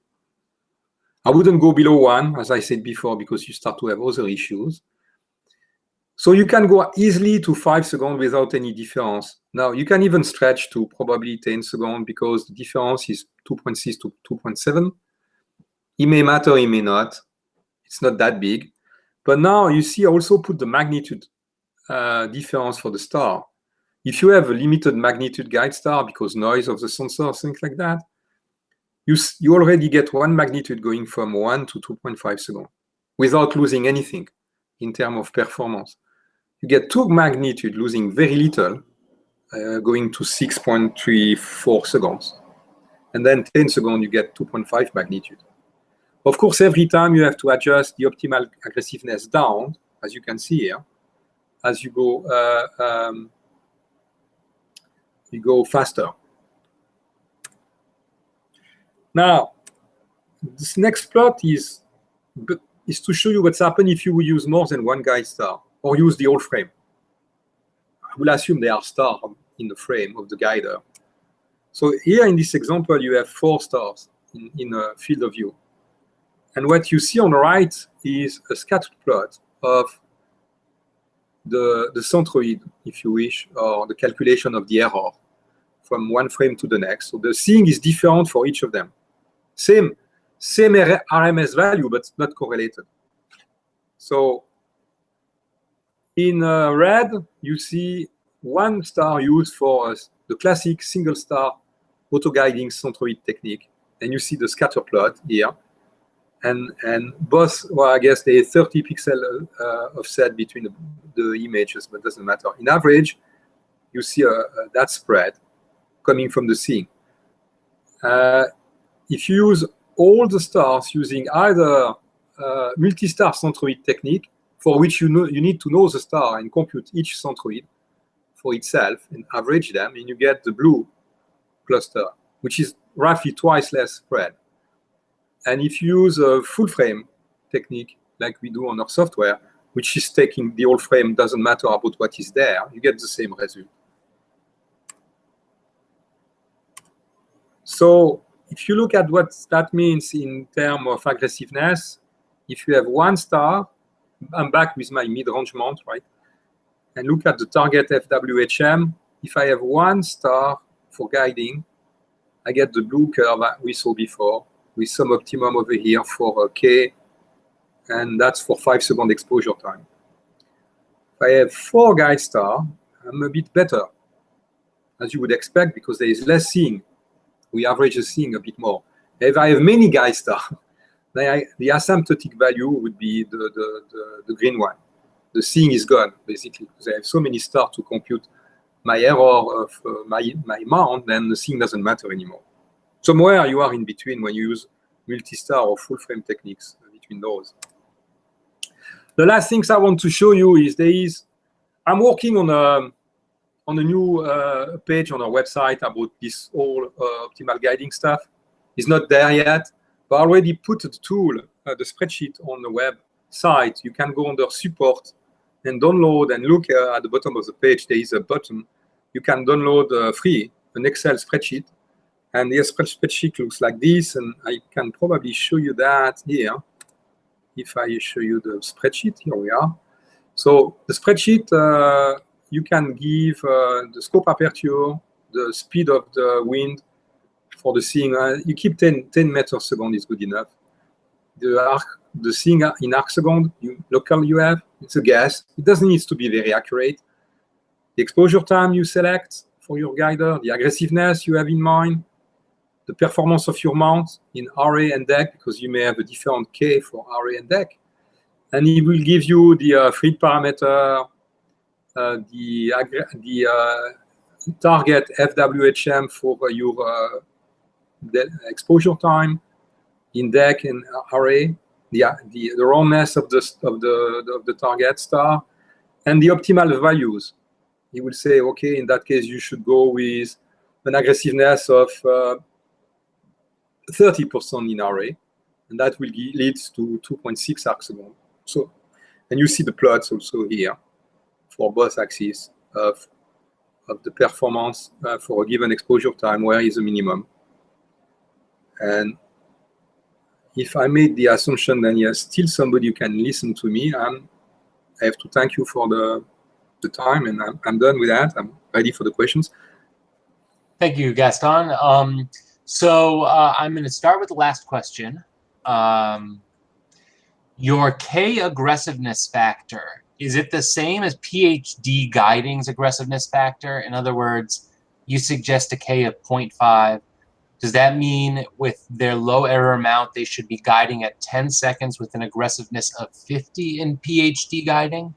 I wouldn't go below 1, as I said before, because you start to have other issues. So you can go easily to 5 seconds without any difference. Now, you can even stretch to probably 10 seconds because the difference is 2.6 to 2.7. It may matter, it may not. It's not that big. But now you see I also put the magnitude difference for the star. If you have a limited magnitude guide star because noise of the sensor, things like that, you already get one magnitude going from 1 to 2.5 seconds without losing anything in terms of performance. You get 2 magnitude losing very little, going to 6.34 seconds. And then 10 seconds, you get 2.5 magnitude. Of course, every time you have to adjust the optimal aggressiveness down, as you can see here, as you go faster. Now, this next plot is to show you what's happened if you use more than one guide star or use the whole frame. I will assume there are stars in the frame of the guider. So here in this example, you have 4 stars in a field of view. And what you see on the right is a scattered plot of the centroid, if you wish, or the calculation of the error from one frame to the next. So the seeing is different for each of them. Same RMS value, but not correlated. So in red, you see 1 star used for the classic single star auto-guiding centroid technique. And you see the scatter plot here. And both, well, I guess there is 30 pixel offset between the images, but it doesn't matter. In average, you see that spread coming from the seeing. If you use all the stars using either multi-star centroid technique, for which you need to know the star and compute each centroid for itself and average them, and you get the blue cluster, which is roughly twice less spread. And if you use a full frame technique, like we do on our software, which is taking the whole frame, doesn't matter about what is there, you get the same result. So if you look at what that means in terms of aggressiveness, if you have 1 star, I'm back with my mid-range mount, right? And look at the target FWHM. If I have 1 star for guiding, I get the blue curve that we saw before, with some optimum over here for K, and that's for 5-second exposure time. If I have 4 guide stars, I'm a bit better, as you would expect, because there is less seeing. We average the seeing a bit more. If I have many guide stars, the asymptotic value would be the green one. The seeing is gone, basically, because I have so many stars to compute my error of my mount, then the seeing doesn't matter anymore. Somewhere you are in between when you use multi-star or full frame techniques between those. The last things I want to show you is I'm working on a new page on our website about this whole optimal guiding stuff. It's not there yet, but I already put the tool, the spreadsheet on the website. You can go under support and download and look at the bottom of the page. There is a button. You can download free an Excel spreadsheet. And the spreadsheet looks like this, and I can probably show you that here. If I show you the spreadsheet, here we are. So the spreadsheet, you can give the scope aperture, the speed of the wind for the seeing. You keep 10 meters per second is good enough. The seeing in arc second, local you have, it's a guess. It doesn't need to be very accurate. The exposure time you select for your guider, the aggressiveness you have in mind, the performance of your mount in RA and deck, because you may have a different K for RA and deck. And it will give you the fluid parameter, the target FWHM for your exposure time in deck and RA, the roundness of the target star, and the optimal values. He will say, okay, in that case, you should go with an aggressiveness of 30% in RA, and that will lead to 2.6 arc second. So, and you see the plots also here for both axes of the performance for a given exposure time, where is the minimum. And if I made the assumption that yes, still somebody who can listen to me, I have to thank you for the time, and I'm done with that. I'm ready for the questions. Thank you, Gaston. So I'm going to start with the last question. Your K aggressiveness factor, is it the same as PhD guiding's aggressiveness factor? In other words, you suggest a K of 0.5. Does that mean with their low error mount, they should be guiding at 10 seconds with an aggressiveness of 50 in PhD guiding?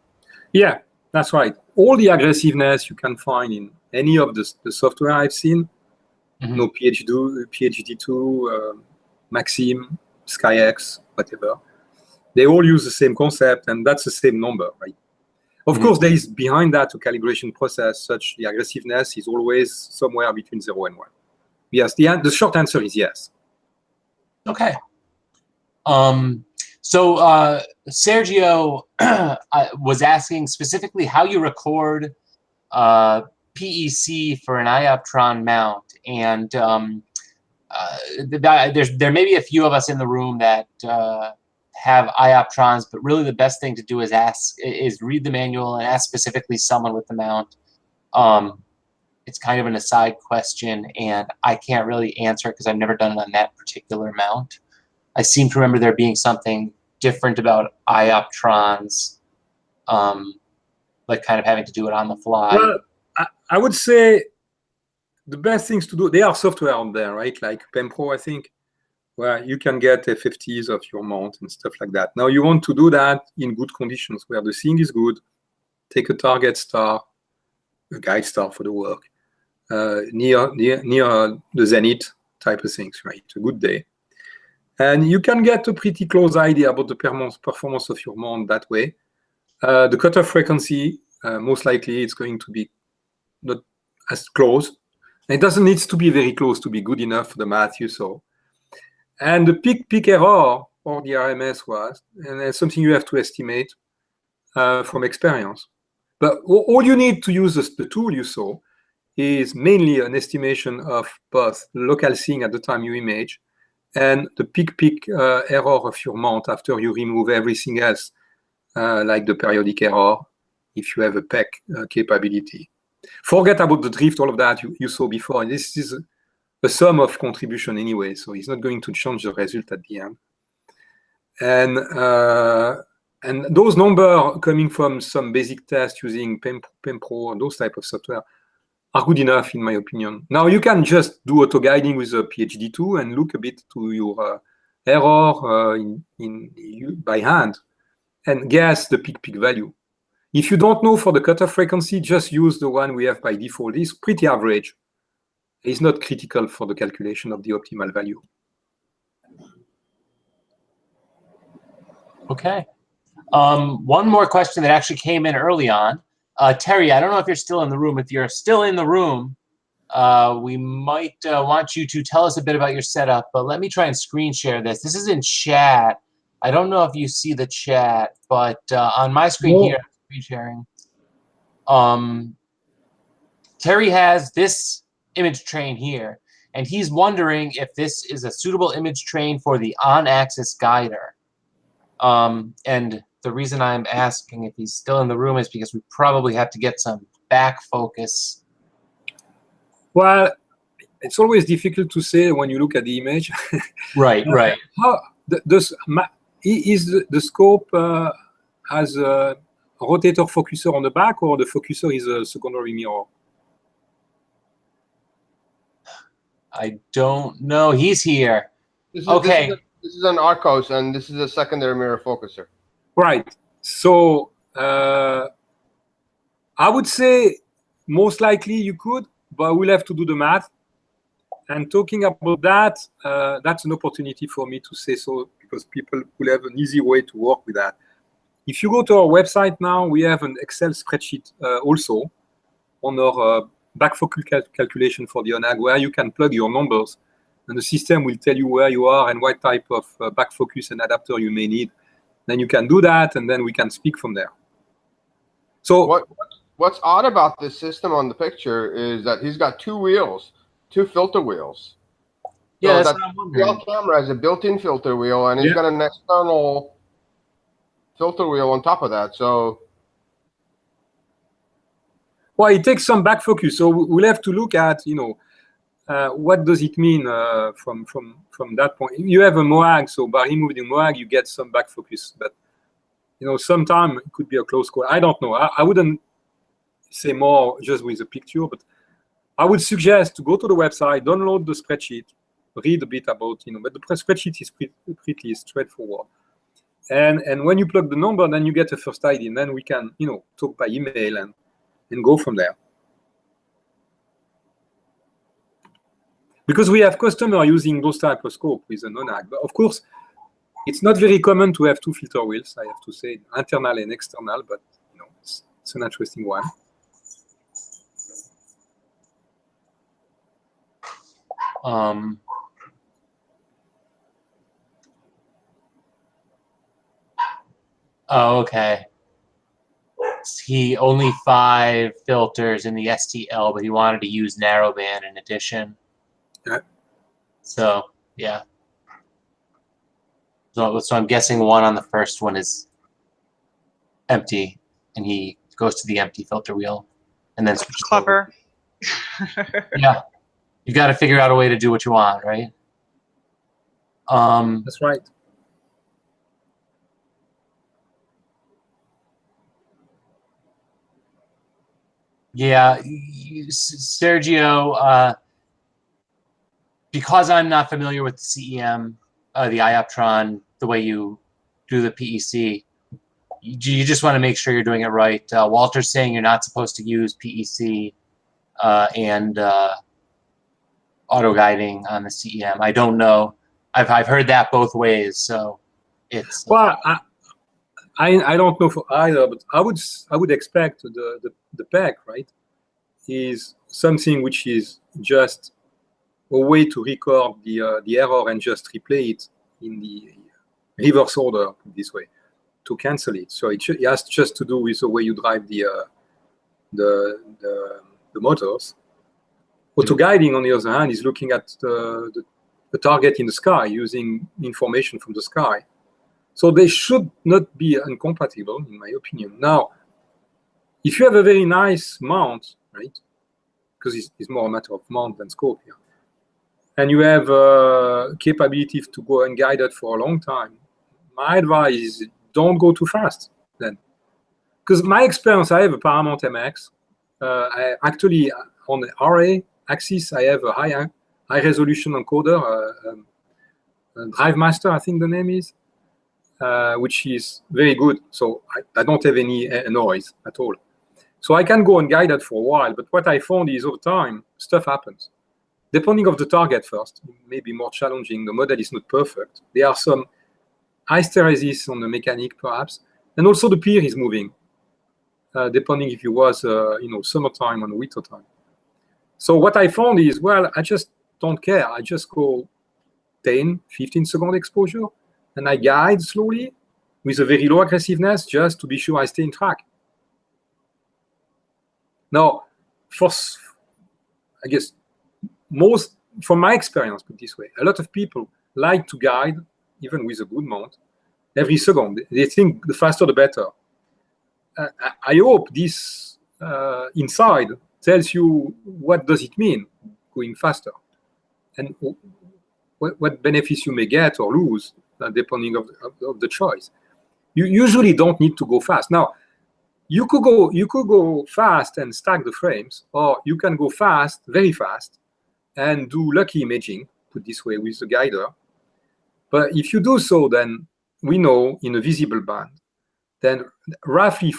Yeah, that's right. All the aggressiveness you can find in any of the software I've seen, no PhD2, Maxim, SkyX, whatever, they all use the same concept, and that's the same number, right? Of course, there is behind that a calibration process, such the aggressiveness is always somewhere between 0 and 1. Yes, the short answer is yes. Okay. So Sergio was asking specifically how you record PEC for an iOptron mount, and there may be a few of us in the room that have iOptrons, but really the best thing to do is read the manual and ask specifically someone with the mount. It's kind of an aside question, and I can't really answer because I've never done it on that particular mount. I seem to remember there being something different about iOptrons, like kind of having to do it on the fly. Well, I would say the best things to do, there are software out there, right? Like PemPro, I think, where you can get FFTs of your mount and stuff like that. Now, you want to do that in good conditions, where the thing is good. Take a target star, a guide star for the work, near the zenith type of things, right? A good day. And you can get a pretty close idea about the performance of your mount that way. The cutoff frequency, most likely it's going to be not as close. It doesn't need to be very close to be good enough for the math you saw. And the peak error, or the RMS was, and it's something you have to estimate from experience. But all you need to use the tool you saw is mainly an estimation of both the local thing at the time you image and the peak error of your mount after you remove everything else, like the periodic error, if you have a PEC capability. Forget about the drift, all of that you saw before. This is a sum of contribution anyway, so it's not going to change the result at the end. And those numbers coming from some basic tests using PemPro and those type of software are good enough, in my opinion. Now, you can just do auto-guiding with a PhD2 and look a bit to your error by hand and guess the peak value. If you don't know for the cutoff frequency, just use the one we have by default. It's pretty average. It's not critical for the calculation of the optimal value. Okay. One more question that actually came in early on. Terry, I don't know if you're still in the room. If you're still in the room, we might want you to tell us a bit about your setup, but let me try and screen share this. This is in chat. I don't know if you see the chat, but on my screen here, I'm screen sharing. Terry has this image train here, and he's wondering if this is a suitable image train for the on-axis guider. And the reason I'm asking if he's still in the room is because we probably have to get some back focus. Well, it's always difficult to say when you look at the image. Right. How is the scope has a rotator focuser on the back, or the focuser is a secondary mirror? I don't know. He's here. Okay. This is an Arcos, and this is a secondary mirror focuser. Right. So I would say most likely you could, but we'll have to do the math. And talking about that, that's an opportunity for me to say so, because people will have an easy way to work with that. If you go to our website now, we have an Excel spreadsheet also on our back focus calculation for the ONAG, where you can plug your numbers, and the system will tell you where you are and what type of back focus and adapter you may need. Then you can do that, and then we can speak from there. So what's odd about this system on the picture is that he's got two wheels, two filter wheels. Yeah, so that's what I'm wondering. the camera has a built-in filter wheel, and he's got an external filter wheel on top of that. So, well, it takes some back focus. So we'll have to look at, what does it mean from that point. You have a MOAG, so by removing the MOAG, you get some back focus. But sometimes it could be a close call. I don't know. I wouldn't say more just with a picture, but I would suggest to go to the website, download the spreadsheet, read a bit about, but the spreadsheet is pretty straightforward. And when you plug the number, then you get a first ID, and then we can, talk by email and go from there. Because we have customers using those type of scope with a non-ag. But of course, it's not very common to have two filter wheels, I have to say, internal and external, but it's an interesting one. Oh, okay. He only 5 filters in the STL, but he wanted to use narrowband in addition. Yeah. So, yeah. So I'm guessing 1 on the first one is empty, and he goes to the empty filter wheel, and then switches Clever. Yeah. You've got to figure out a way to do what you want, right? That's right. Yeah, Sergio, because I'm not familiar with the CEM, the IOPTRON, the way you do the PEC, you just want to make sure you're doing it right. Walter's saying you're not supposed to use PEC and auto-guiding on the CEM. I don't know. I've heard that both ways, so it's... Well, I don't know for either, but I would expect the PEC, right, is something which is just a way to record the error and just replay it in the reverse order this way to cancel it. So it has just to do with the way you drive the motors. Auto-guiding, on the other hand, is looking at the target in the sky using information from the sky. So they should not be incompatible, in my opinion. Now, if you have a very nice mount, right, because it's more a matter of mount than scope here, and you have capability to go unguided for a long time, my advice is don't go too fast then. Because my experience, I have a Paramount MX. I actually, on the RA axis, I have a high resolution encoder, Drive Master, I think the name is. Which is very good. So I don't have any noise at all. So I can go unguided for a while, but what I found is over time, stuff happens. Depending on the target first, it may be more challenging. The model is not perfect. There are some hysteresis on the mechanic, perhaps. And also the pier is moving, depending if it was, summertime or winter time. So what I found is, well, I just don't care. I just go 10, 15 second exposure, and I guide slowly with a very low aggressiveness just to be sure I stay in track. Now, I guess most, from my experience, put it this way, a lot of people like to guide, even with a good mount, every second. They think the faster the better. I hope this inside tells you what does it mean going faster, and what benefits you may get or lose, depending of the choice. You usually don't need to go fast. Now, you could go fast and stack the frames, or you can go fast, very fast, and do lucky imaging, put this way, with the guider. But if you do so, then we know in a visible band, then roughly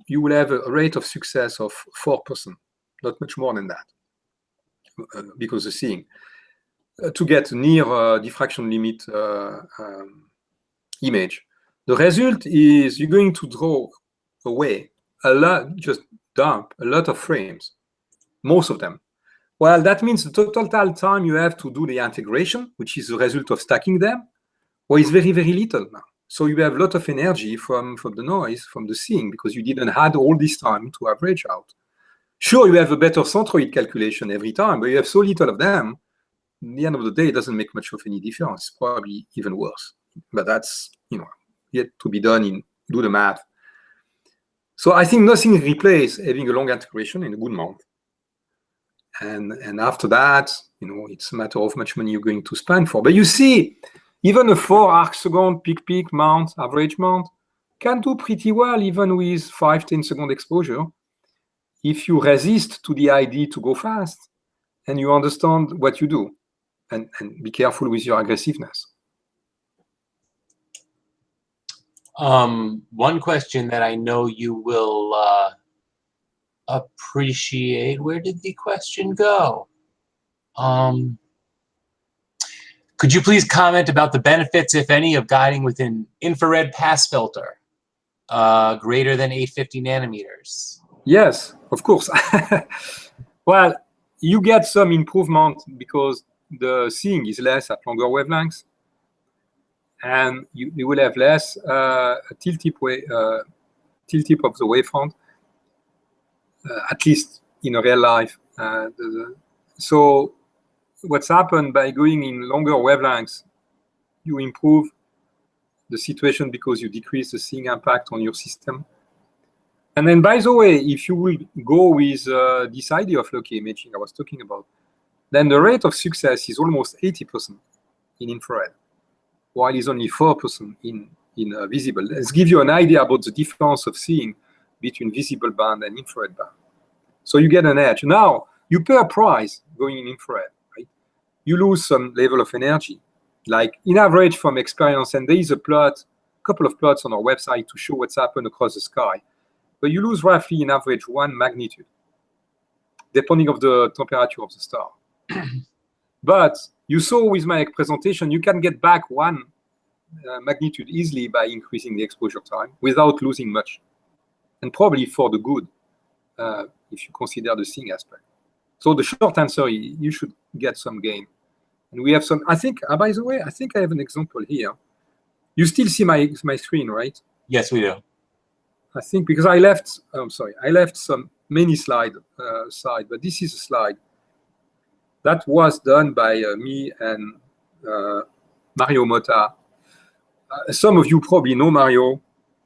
you will have a rate of success of 4%, not much more than that, because the seeing. To get near diffraction limit image. The result is you're going to draw away a lot, just dump a lot of frames, most of them. Well, that means the total time you have to do the integration, which is the result of stacking them, well, it's very, very little now. So you have a lot of energy from the noise, from the seeing, because you didn't have all this time to average out. Sure, you have a better centroid calculation every time, but you have so little of them, at the end of the day, it doesn't make much of any difference. It's probably even worse. But that's, yet to be done do the math. So I think nothing replaces having a long integration in a good mount. And after that, it's a matter of how much money you're going to spend for. But you see, even a 4 arc-second peak mount, average mount, can do pretty well even with 5-10 second exposure if you resist to the idea to go fast and you understand what you do. and be careful with your aggressiveness. One question that I know you will appreciate. Where did the question go? Could you please comment about the benefits, if any, of guiding with an infrared pass filter greater than 850 nanometers? Yes, of course. Well, you get some improvement because the seeing is less at longer wavelengths, and you will have less tilt tip of the wavefront, at least in real life. So what's happened by going in longer wavelengths, you improve the situation because you decrease the seeing impact on your system. And then, by the way, if you will go with this idea of local imaging I was talking about, then the rate of success is almost 80% in infrared, while it's only 4% in visible. Let's give you an idea about the difference of seeing between visible band and infrared band. So you get an edge. Now, you pay a price going in infrared, right? You lose some level of energy. Like in average from experience, and there is a couple of plots on our website to show what's happened across the sky. But you lose roughly in average 1 magnitude, depending on the temperature of the star. But you saw with my presentation, you can get back 1 magnitude easily by increasing the exposure time without losing much. And probably for the good, if you consider the seeing aspect. So the short answer, you should get some gain. And we have some, I think, by the way, I think I have an example here. You still see my screen, right? Yes, we do. I think because I left some many slide, but this is a slide that was done by me and Mario Motta. Some of you probably know Mario.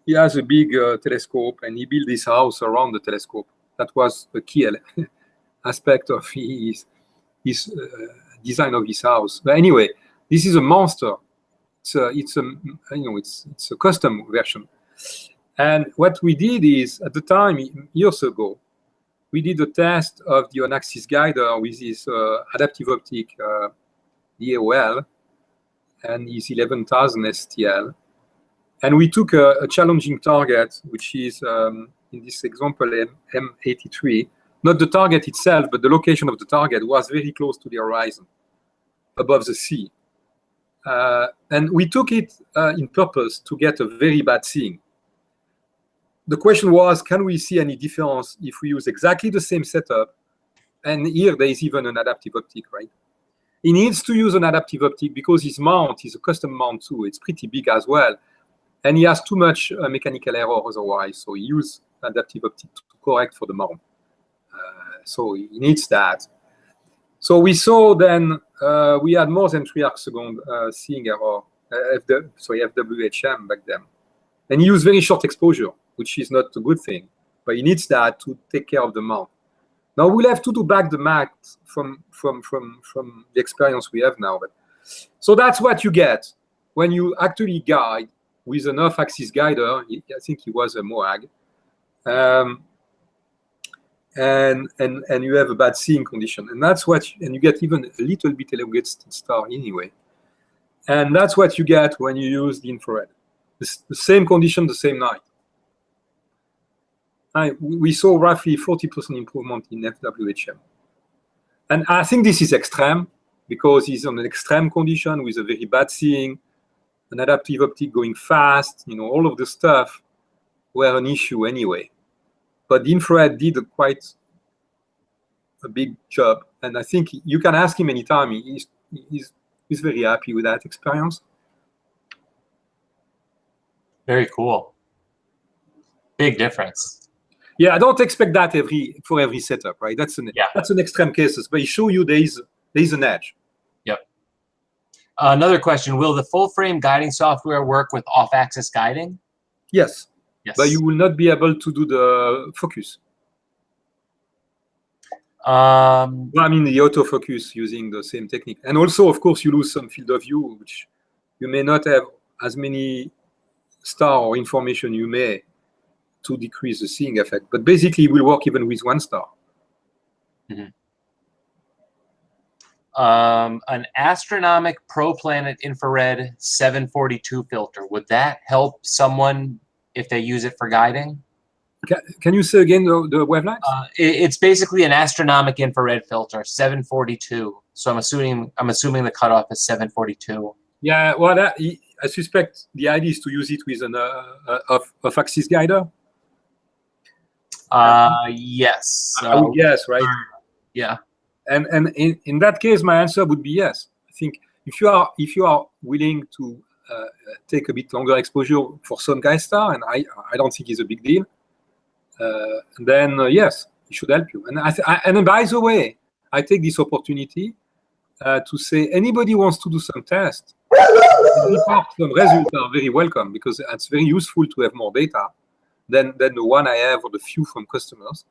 He has a big telescope, and he built this house around the telescope. That was a key aspect of his design of his house. But anyway, this is a monster. It's a custom version. And what we did is, at the time, years ago, we did a test of the on-axis guider with his adaptive optic EOL and his 11,000 STL. And we took a challenging target, which is, in this example, M83. Not the target itself, but the location of the target was very close to the horizon, above the sea. And we took it in purpose to get a very bad seeing. The question was, can we see any difference if we use exactly the same setup? And here there is even an adaptive optic, right? He needs to use an adaptive optic because his mount is a custom mount too. It's pretty big as well. And he has too much mechanical error otherwise. So he used adaptive optic to correct for the mount. So he needs that. So we saw then we had more than 3 arcsecond seeing error, FWHM back then. And he used very short exposure, which is not a good thing. But he needs that to take care of the mount. Now we'll have to do back the math from the experience we have now. But so that's what you get when you actually guide with an off-axis guider. I think he was a MOAG. And you have a bad seeing condition. And that's what, and you get even a little bit elongated star anyway. And that's what you get when you use the infrared. The same condition, the same night. We saw roughly 40% improvement in FWHM. And I think this is extreme because it's on an extreme condition with a very bad seeing, an adaptive optic going fast, all of the stuff were an issue anyway. But the infrared did quite a big job. And I think you can ask him anytime. He's very happy with that experience. Very cool. Big difference. Yeah, I don't expect that for every setup, right? That's an extreme cases, but it show you there is an edge. Yep. Another question: will the full frame guiding software work with off-axis guiding? Yes. Yes. But you will not be able to do the focus. Well, I mean, the autofocus using the same technique, and also, of course, you lose some field of view, which you may not have as many star or information you may to decrease the seeing effect. But basically, it will work even with 1 star. Mm-hmm. An astronomic proplanet infrared 742 filter. Would that help someone if they use it for guiding? Can you say again the wavelength? It's basically an astronomic infrared filter, 742. So I'm assuming the cutoff is 742. Yeah, well, I suspect the idea is to use it with an off-axis guider. Yes. I would guess, right? Yeah. And in that case, my answer would be yes. I think if you are willing to take a bit longer exposure for some guide star, and I don't think it's a big deal, then yes, it should help you. And by the way, I take this opportunity to say anybody wants to do some tests, report some results are very welcome, because it's very useful to have more data than the one I have or the few from customers,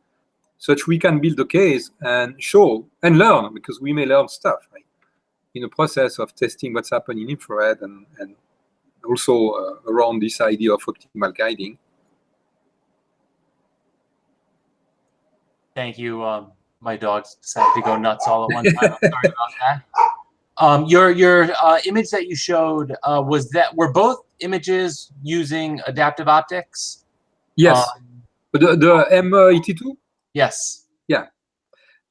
such we can build a case and show and learn, because we may learn stuff, right, in the process of testing what's happening in infrared and also around this idea of optimal guiding. Thank you. My dogs decided to go nuts all at one time. I'm sorry about that. Your image that you showed, were both images using adaptive optics? Yes. The M82? Yes. Yeah.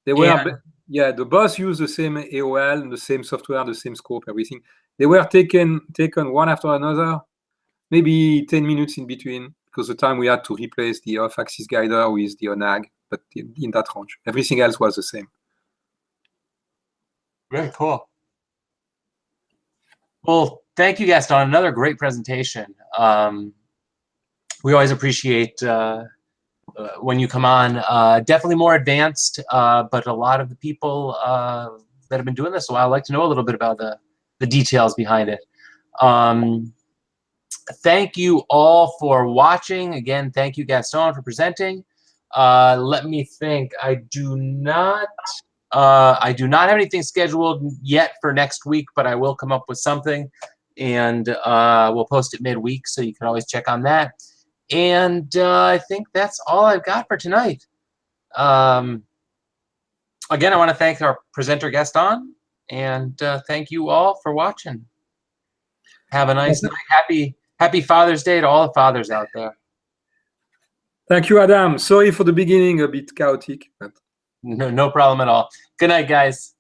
They were. Yeah, the boss used the same AOL and the same software, the same scope, everything. They were taken one after another, maybe 10 minutes in between, because the time we had to replace the off-axis guider with the ONAG, but in that range. Everything else was the same. Very cool. Well, thank you, Gaston. Another great presentation. We always appreciate when you come on. Definitely more advanced, but a lot of the people that have been doing this a while like to know a little bit about the details behind it. Thank you all for watching. Again, thank you, Gaston, for presenting. Let me think. I do not have anything scheduled yet for next week, but I will come up with something, and we'll post it midweek, so you can always check on that. And I think that's all I've got for tonight. Again, I want to thank our presenter, Gaston, and thank you all for watching. Have a nice night. Happy Father's Day to all the fathers out there. Thank you, Adam. Sorry for the beginning, a bit chaotic. But... No problem at all. Good night, guys.